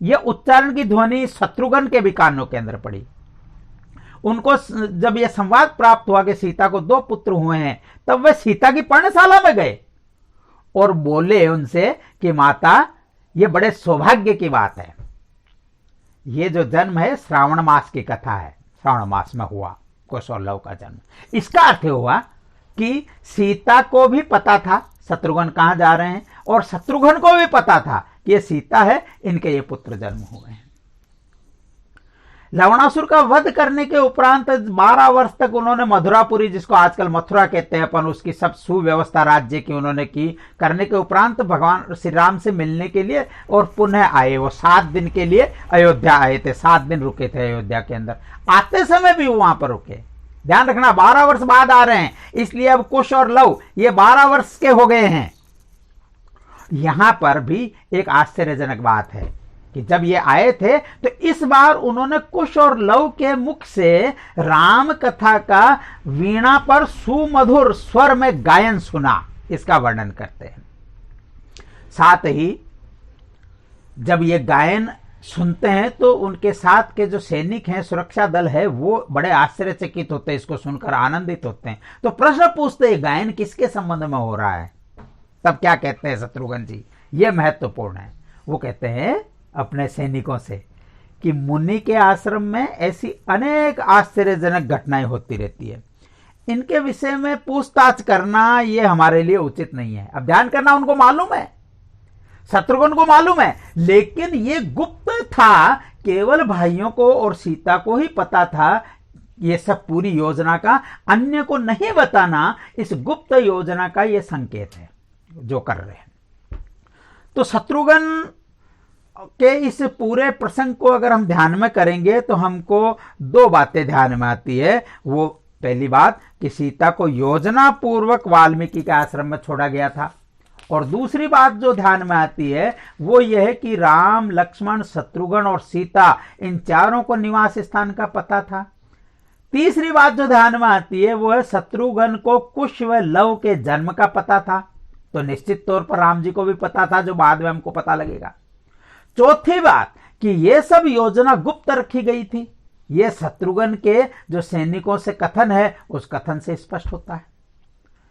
यह उच्चारण की ध्वनि शत्रुघ्न के भी कानों के अंदर पड़ी। उनको जब यह संवाद प्राप्त हुआ कि सीता को 2 पुत्र हुए हैं, तब वे सीता की पर्णशाला में गए और बोले उनसे कि माता, ये बड़े सौभाग्य की बात है, ये जो जन्म है श्रावण मास की कथा है, श्रावण मास में हुआ कुश और लव का जन्म। इसका अर्थ हुआ कि सीता को भी पता था शत्रुघ्न कहां जा रहे हैं, और शत्रुघ्न को भी पता था कि ये सीता है, इनके ये पुत्र जन्म हुए हैं। लवणासुर का वध करने के उपरांत 12 वर्ष तक उन्होंने मथुरापुरी, जिसको आजकल मथुरा कहते हैं अपन, उसकी सब सुव्यवस्था राज्य की उन्होंने की। करने के उपरांत भगवान श्री राम से मिलने के लिए और पुनः आए। वो 7 दिन के लिए अयोध्या आए थे, 7 दिन रुके थे अयोध्या के अंदर। आते समय भी वो वहां पर रुके। ध्यान रखना, 12 वर्ष बाद आ रहे हैं, इसलिए अब कुश और लव ये 12 वर्ष के हो गए हैं। यहां पर भी एक आश्चर्यजनक बात है कि जब ये आए थे तो इस बार उन्होंने कुश और लव के मुख से राम कथा का वीणा पर सुमधुर स्वर में गायन सुना, इसका वर्णन करते हैं। साथ ही जब ये गायन सुनते हैं तो उनके साथ के जो सैनिक हैं, सुरक्षा दल है, वो बड़े आश्चर्यचकित होते हैं, इसको सुनकर आनंदित होते हैं। तो प्रश्न पूछते हैं, गायन किसके संबंध में हो रहा है? तब क्या कहते हैं शत्रुघ्न जी, ये महत्वपूर्ण है। वो कहते हैं अपने सैनिकों से कि मुनि के आश्रम में ऐसी अनेक आश्चर्यजनक घटनाएं होती रहती है, इनके विषय में पूछताछ करना ये हमारे लिए उचित नहीं है। अब ध्यान करना, उनको मालूम है, शत्रुघ्न को मालूम है, लेकिन ये गुप्त था, केवल भाइयों को और सीता को ही पता था ये सब पूरी योजना का, अन्य को नहीं बताना इस गुप्त योजना का ये संकेत है जो कर रहे हैं। तो शत्रुघ्न के इस पूरे प्रसंग को अगर हम ध्यान में करेंगे तो हमको 2 बातें ध्यान में आती है। वो पहली बात कि सीता को योजना पूर्वक वाल्मीकि के आश्रम में छोड़ा गया था, और दूसरी बात जो ध्यान में आती है वो यह है कि राम, लक्ष्मण, शत्रुघ्न और सीता, इन चारों को निवास स्थान का पता था। तीसरी बात जो ध्यान में आती है वो है शत्रुघ्न को कुश व लव के जन्म का पता था, तो निश्चित तौर पर राम जी को भी पता था, जो बाद में हमको पता लगेगा। चौथी बात कि यह सब योजना गुप्त रखी गई थी, यह शत्रुघ्न के जो सैनिकों से कथन है उस कथन से स्पष्ट होता है।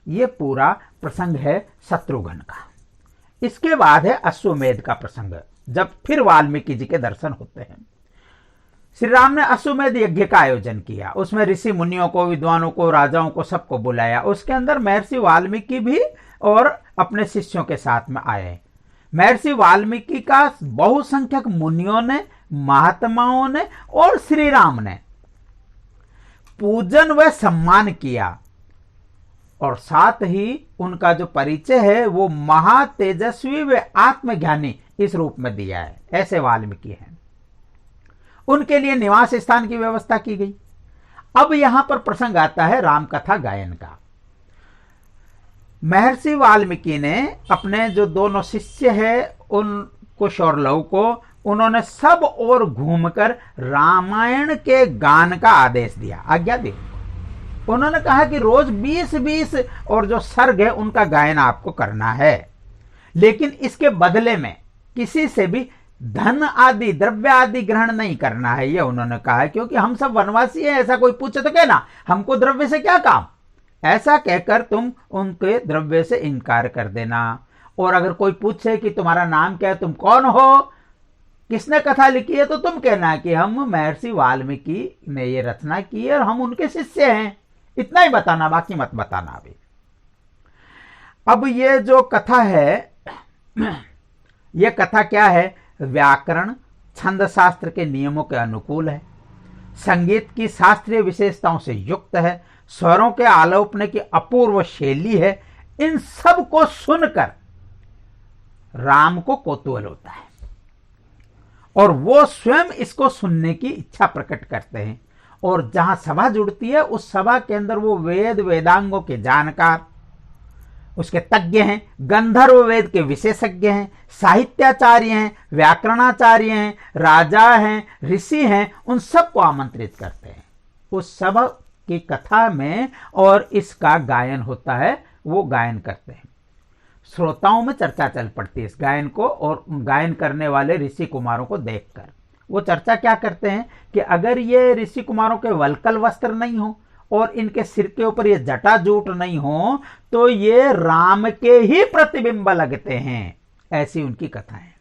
यह पूरा प्रसंग है शत्रुघ्न का। इसके बाद है अश्वमेध का प्रसंग, जब फिर वाल्मीकि जी के दर्शन होते हैं। श्री राम ने अश्वमेध यज्ञ का आयोजन किया, उसमें ऋषि मुनियों को, विद्वानों को, राजाओं को, सबको बुलाया। उसके अंदर महर्षि वाल्मीकि भी और अपने शिष्यों के साथ में आए। महर्षि वाल्मीकि का बहुसंख्यक मुनियों ने, महात्माओं ने और श्री राम ने पूजन व सम्मान किया, और साथ ही उनका जो परिचय है वो महातेजस्वी व आत्मज्ञानी इस रूप में दिया है। ऐसे वाल्मीकि हैं। उनके लिए निवास स्थान की व्यवस्था की गई। अब यहां पर प्रसंग आता है राम कथा गायन का। महर्षि वाल्मीकि ने अपने जो दोनों शिष्य हैं उन कुश और लव को, उन्होंने सब ओर घूमकर रामायण के गान का आदेश दिया, आज्ञा दी। उन्होंने कहा कि रोज 20-20 और जो सर्ग है उनका गायन आपको करना है। लेकिन इसके बदले में किसी से भी धन आदि द्रव्य आदि ग्रहण नहीं करना है, ये उन्होंने कहा है, क्योंकि हम सब वनवासी हैं। ऐसा कोई पूछे तो कहना हमको द्रव्य से क्या काम, ऐसा कहकर तुम उनके द्रव्य से इनकार कर देना। और अगर कोई पूछे कि तुम्हारा नाम क्या है, तुम कौन हो, किसने कथा लिखी है, तो तुम कहना कि हम महर्षि वाल्मीकि ने ये रचना की है और हम उनके शिष्य हैं। इतना ही बताना, बाकी मत बताना। अभी अब ये जो कथा है, ये कथा क्या है, व्याकरण छंद शास्त्र के नियमों के अनुकूल है, संगीत की शास्त्रीय विशेषताओं से युक्त है, स्वरों के आलोपने की अपूर्व शैली है। इन सब को सुनकर राम को कौतूहल होता है और वो स्वयं इसको सुनने की इच्छा प्रकट करते हैं। और जहां सभा जुड़ती है, उस सभा के अंदर वो वेद वेदांगों के जानकार, उसके तज्ञ हैं, गंधर्व वेद के विशेषज्ञ हैं, साहित्याचार्य हैं, व्याकरणाचार्य हैं, राजा हैं, ऋषि हैं, उन सबको आमंत्रित करते हैं उस सभा की कथा में, और इसका गायन होता है, वो गायन करते हैं। श्रोताओं में चर्चा चल पड़ती है इस गायन को, और गायन करने वाले ऋषि कुमारों को देखकर वो चर्चा क्या करते हैं कि अगर ये ऋषि कुमारों के वल्कल वस्त्र नहीं हो और इनके सिर के ऊपर ये जटा जूट नहीं हो, तो ये राम के ही प्रतिबिंब लगते हैं। ऐसी उनकी कथा है।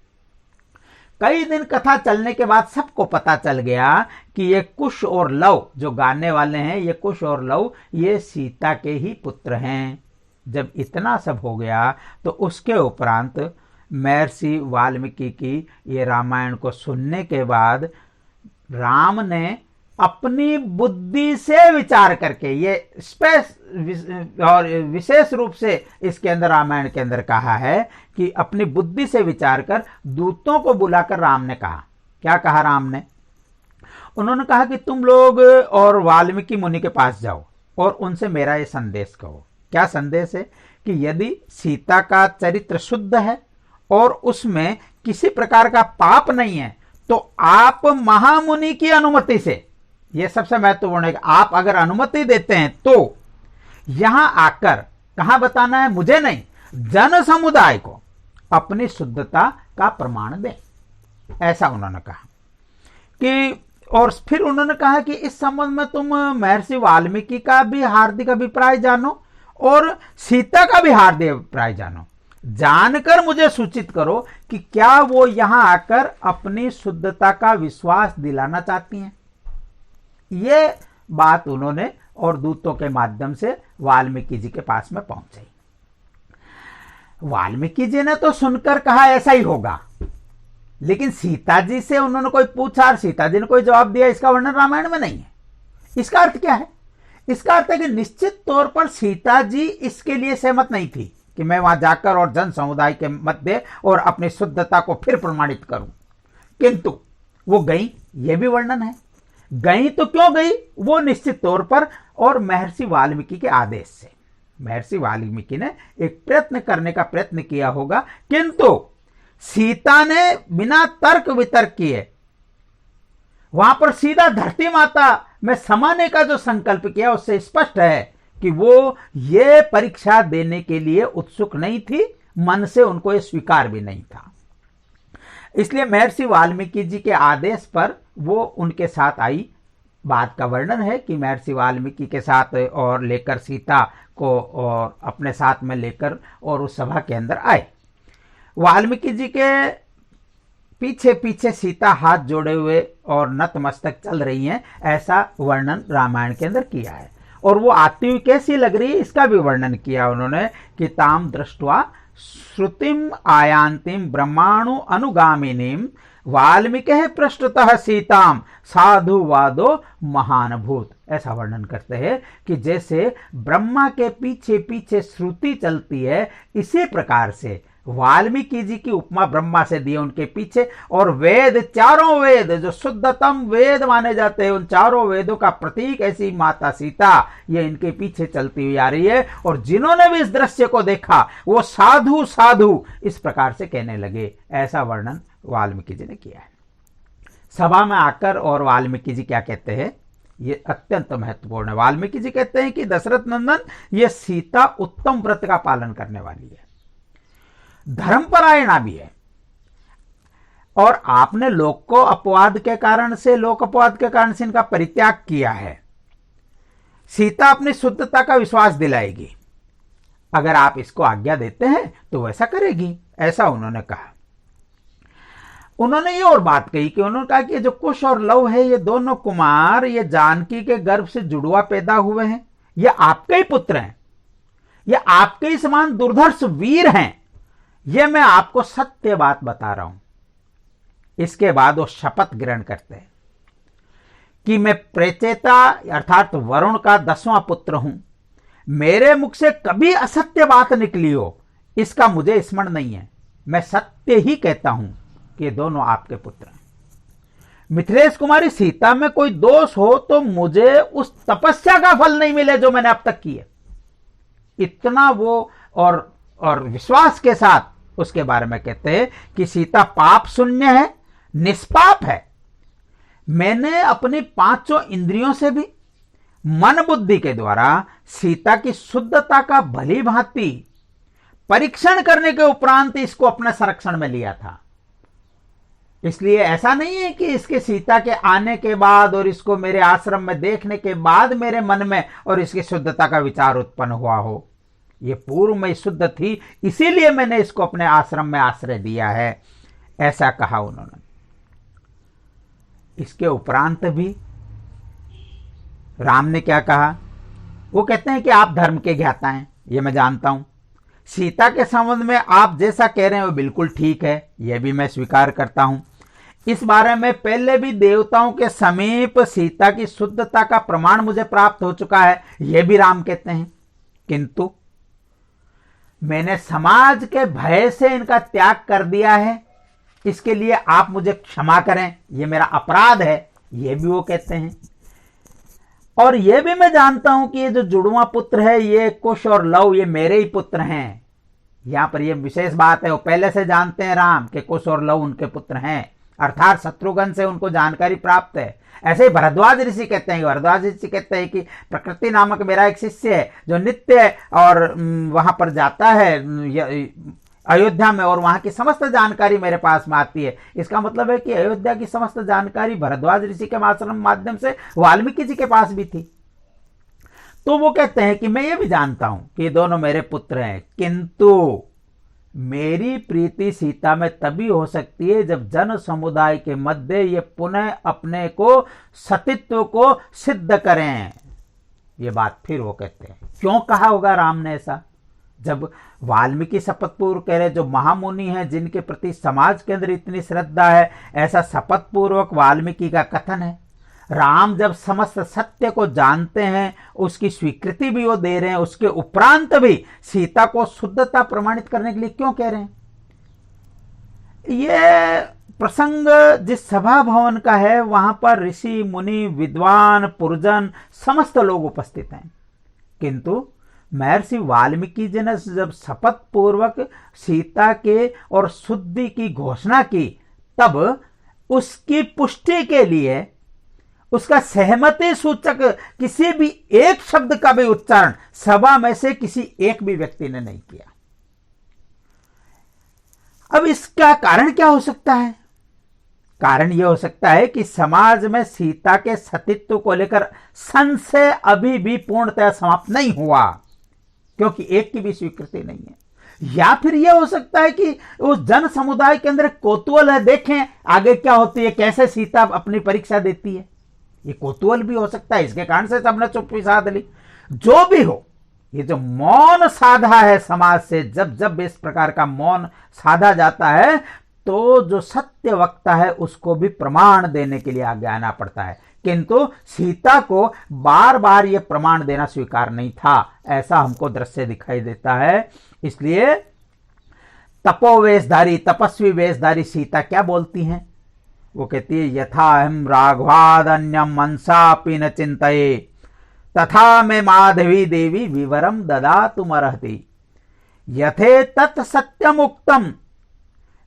कई दिन कथा चलने के बाद सबको पता चल गया कि ये कुश और लव जो गाने वाले हैं, ये कुश और लव ये सीता के ही पुत्र हैं। जब इतना सब हो गया तो उसके उपरांत महर्षि वाल्मीकि की ये रामायण को सुनने के बाद राम ने अपनी बुद्धि से विचार करके, ये और विशेष रूप से इसके अंदर रामायण के अंदर कहा है कि अपनी बुद्धि से विचार कर दूतों को बुलाकर राम ने कहा, क्या कहा राम ने, उन्होंने कहा कि तुम लोग और वाल्मीकि मुनि के पास जाओ और उनसे मेरा ये संदेश कहो। क्या संदेश है कि यदि सीता का चरित्र शुद्ध है और उसमें किसी प्रकार का पाप नहीं है, तो आप महामुनि की अनुमति से, यह सबसे महत्वपूर्ण है, आप अगर अनुमति देते हैं तो यहां आकर कहां बताना है, मुझे नहीं, जन समुदाय को अपनी शुद्धता का प्रमाण दें। ऐसा उन्होंने कहा कि, और फिर उन्होंने कहा कि इस संबंध में तुम महर्षि वाल्मीकि का भी हार्दिक अभिप्राय जानो और सीता का भी हार्दिक अभिप्राय जानो, जानकर मुझे सूचित करो कि क्या वो यहां आकर अपनी शुद्धता का विश्वास दिलाना चाहती हैं। ये बात उन्होंने और दूतों के माध्यम से वाल्मीकि जी के पास में पहुंचाई। वाल्मीकि जी ने तो सुनकर कहा ऐसा ही होगा, लेकिन सीता जी से उन्होंने कोई पूछा और सीता जी ने कोई जवाब दिया, इसका वर्णन रामायण में नहीं है। इसका अर्थ क्या है? इसका अर्थ है कि निश्चित तौर पर सीता जी इसके लिए सहमत नहीं थी कि मैं वहां जाकर और जन समुदाय के मध्य और अपनी शुद्धता को फिर प्रमाणित करूं, किंतु वो गई, ये भी वर्णन है। गई तो क्यों गई? वो निश्चित तौर पर और महर्षि वाल्मीकि के आदेश से। महर्षि वाल्मीकि ने एक प्रयत्न करने का प्रयत्न किया होगा, किंतु सीता ने बिना तर्क वितर्क किए वहां पर सीधा धरती माता में समाने का जो संकल्प किया, उससे स्पष्ट है कि वो ये परीक्षा देने के लिए उत्सुक नहीं थी, मन से उनको ये स्वीकार भी नहीं था। इसलिए महर्षि वाल्मीकि जी के आदेश पर वो उनके साथ आई। बात का वर्णन है कि महर्षि वाल्मीकि के साथ और लेकर सीता को और अपने साथ में लेकर और उस सभा के अंदर आए। वाल्मीकि जी के पीछे पीछे सीता हाथ जोड़े हुए और नतमस्तक चल रही हैं, ऐसा वर्णन रामायण के अंदर किया है। और वो आती हुई कैसी लग रही है, इसका भी वर्णन किया उन्होंने कि ताम दृष्ट्वा श्रुतिम आयांतिम ब्रह्माणु अनुगामिनीम वाल्मीकि पृष्ठतः सीताम साधु वादो महान भूत। ऐसा वर्णन करते हैं कि जैसे ब्रह्मा के पीछे पीछे श्रुति चलती है, इसी प्रकार से वाल्मीकि जी की उपमा ब्रह्मा से दी उनके पीछे। और वेद, चारों वेद जो शुद्धतम वेद माने जाते हैं, उन चारों वेदों का प्रतीक ऐसी माता सीता ये इनके पीछे चलती हुई आ रही है। और जिन्होंने भी इस दृश्य को देखा वो साधु साधु इस प्रकार से कहने लगे। ऐसा वर्णन वाल्मीकि जी ने किया है। सभा में आकर और वाल्मीकि जी क्या कहते हैं, ये अत्यंत महत्वपूर्ण है। वाल्मीकि जी कहते हैं कि दशरथ नंदन, ये सीता उत्तम व्रत का पालन करने वाली है। धर्मपरायणा भी है। और आपने लोक अपवाद के कारण से इनका परित्याग किया है। सीता अपनी शुद्धता का विश्वास दिलाएगी, अगर आप इसको आज्ञा देते हैं तो वैसा करेगी, ऐसा उन्होंने कहा। उन्होंने ये और बात कही कि उन्होंने कहा कि जो कुश और लव है, ये दोनों कुमार ये जानकी के गर्भ से जुड़वा पैदा हुए हैं, ये आपके ही पुत्र हैं, ये आपके ही समान दुर्धर्ष वीर हैं, ये मैं आपको सत्य बात बता रहा हूं। इसके बाद वो शपथ ग्रहण करते हैं कि मैं प्रेचेता अर्थात वरुण का 10वां पुत्र हूं, मेरे मुख से कभी असत्य बात निकली हो इसका मुझे स्मरण नहीं है, मैं सत्य ही कहता हूं कि दोनों आपके पुत्र हैं। मिथिलेश कुमारी, सीता में कोई दोष हो तो मुझे उस तपस्या का फल नहीं मिले जो मैंने अब तक की है। इतना वो और विश्वास के साथ उसके बारे में कहते हैं कि सीता पाप शून्य है, निष्पाप है। मैंने अपनी 5 इंद्रियों से भी मन बुद्धि के द्वारा सीता की शुद्धता का भली भांति परीक्षण करने के उपरांत इसको अपने संरक्षण में लिया था। इसलिए ऐसा नहीं है कि इसके सीता के आने के बाद और इसको मेरे आश्रम में देखने के बाद मेरे मन में और इसकी शुद्धता का विचार उत्पन्न हुआ हो। ये पूर्व में शुद्ध थी, इसीलिए मैंने इसको अपने आश्रम में आश्रय दिया है, ऐसा कहा उन्होंने। इसके उपरांत भी राम ने क्या कहा? वो कहते हैं कि आप धर्म के ज्ञाता हैं, ये मैं जानता हूं। सीता के संबंध में आप जैसा कह रहे हैं वो बिल्कुल ठीक है, यह भी मैं स्वीकार करता हूं। इस बारे में पहले भी देवताओं के समीप सीता की शुद्धता का प्रमाण मुझे प्राप्त हो चुका है, यह भी राम कहते हैं। किंतु मैंने समाज के भय से इनका त्याग कर दिया है, इसके लिए आप मुझे क्षमा करें, यह मेरा अपराध है, यह भी वो कहते हैं। और यह भी मैं जानता हूं कि ये जो जुड़वा पुत्र है, ये कुश और लव, ये मेरे ही पुत्र हैं। यहां पर यह विशेष बात है, वो पहले से जानते हैं राम कि कुश और लव उनके पुत्र हैं, अर्थात शत्रुघ्न से उनको जानकारी प्राप्त है। ऐसे ही भरद्वाज ऋषि कहते हैं, कि प्रकृति नामक मेरा एक शिष्य है जो नित्य और वहां पर जाता है अयोध्या में, और वहां की समस्त जानकारी मेरे पास में आती है। इसका मतलब है कि अयोध्या की समस्त जानकारी भरद्वाज ऋषि के माध्यम से वाल्मीकि जी के पास भी थी। तो वो कहते हैं कि मैं ये भी जानता हूं कि दोनों मेरे पुत्र हैं, किंतु मेरी प्रीति सीता में तभी हो सकती है जब जन समुदाय के मध्य ये पुनः अपने को सतीत्व को सिद्ध करें। ये बात फिर वो कहते हैं, क्यों कहा होगा राम ने ऐसा? जब वाल्मीकि शपथपूर्व कह रहे, जो महामुनि हैं जिनके प्रति समाज के अंदर इतनी श्रद्धा है, ऐसा शपथपूर्वक वाल्मीकि का कथन है। राम जब समस्त सत्य को जानते हैं, उसकी स्वीकृति भी वो दे रहे हैं, उसके उपरांत भी सीता को शुद्धता प्रमाणित करने के लिए क्यों कह रहे हैं? ये प्रसंग जिस सभा भवन का है, वहां पर ऋषि मुनि विद्वान पुरजन समस्त लोग उपस्थित हैं, किंतु महर्षि वाल्मीकि जी ने जब शपथ पूर्वक सीता के और शुद्धि की घोषणा की, तब उसकी पुष्टि के लिए उसका सहमति सूचक किसी भी एक शब्द का भी उच्चारण सभा में से किसी एक भी व्यक्ति ने नहीं किया। अब इसका कारण क्या हो सकता है? कारण यह हो सकता है कि समाज में सीता के सतीत्व को लेकर संशय अभी भी पूर्णतः समाप्त नहीं हुआ, क्योंकि एक की भी स्वीकृति नहीं है। या फिर यह हो सकता है कि उस जन समुदाय के अंदर कौतूहल है, देखें आगे क्या होती है, कैसे सीता अपनी परीक्षा देती है, ये कौतूहल भी हो सकता है। इसके कारण से सबने चुप्पी साध ली। जो भी हो, ये जो मौन साधा है समाज से, जब जब इस प्रकार का मौन साधा जाता है तो जो सत्य वक्ता है उसको भी प्रमाण देने के लिए आगे आना पड़ता है, किंतु सीता को बार बार ये प्रमाण देना स्वीकार नहीं था, ऐसा हमको दृश्य दिखाई देता है। इसलिए तपोवेशधारी तपस्वी वेशधारी सीता क्या बोलती हैं? वो कहती है, यथा हम राघवाद अन्यम मनसापि न चिंतये तथा में माधवी देवी विवरम ददातुमर्हति, यथे तत् सत्यम उक्तम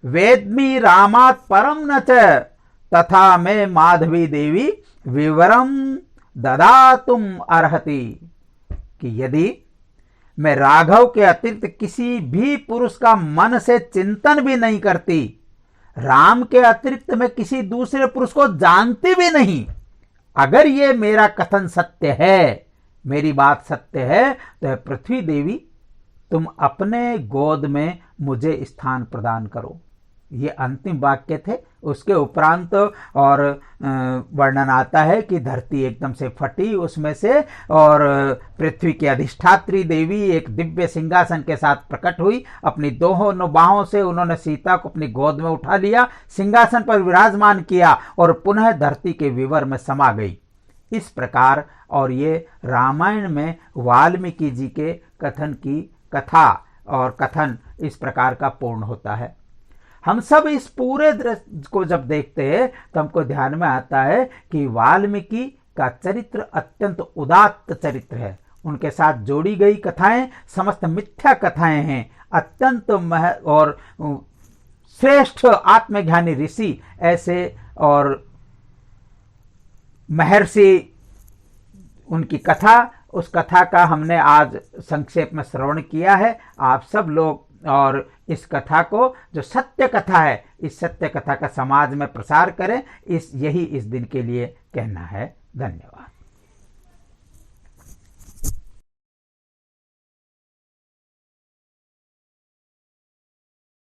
वेद्मि रामात् परम न च तथा में माधवी देवी विवरम ददातुम अर्हति। कि यदि मैं राघव के अतिरिक्त किसी भी पुरुष का मन से चिंतन भी नहीं करती। राम के अतिरिक्त मैं किसी दूसरे पुरुष को जानती भी नहीं। अगर ये मेरा कथन सत्य है, मेरी बात सत्य है, तो पृथ्वी देवी तुम अपने गोद में मुझे स्थान प्रदान करो। ये अंतिम वाक्य थे। उसके उपरांत और वर्णन आता है कि धरती एकदम से फटी उसमें से, और पृथ्वी की अधिष्ठात्री देवी एक दिव्य सिंहासन के साथ प्रकट हुई। अपनी दोनों बाहों से उन्होंने सीता को अपनी गोद में उठा लिया, सिंहासन पर विराजमान किया और पुनः धरती के विवर में समा गई। इस प्रकार, और ये रामायण में वाल्मीकि जी के कथन की कथा और कथन इस प्रकार का पूर्ण होता है। हम सब इस पूरे दृश्य को जब देखते हैं तो हमको ध्यान में आता है कि वाल्मीकि का चरित्र अत्यंत उदात्त चरित्र है। उनके साथ जोड़ी गई कथाएं समस्त मिथ्या कथाएं हैं। अत्यंत और श्रेष्ठ आत्मज्ञानी ऋषि ऐसे और महर्षि उनकी कथा, उस कथा का हमने आज संक्षेप में श्रवण किया है। आप सब लोग और इस कथा को, जो सत्य कथा है, इस सत्य कथा का समाज में प्रसार करें। यही इस दिन के लिए कहना है। धन्यवाद।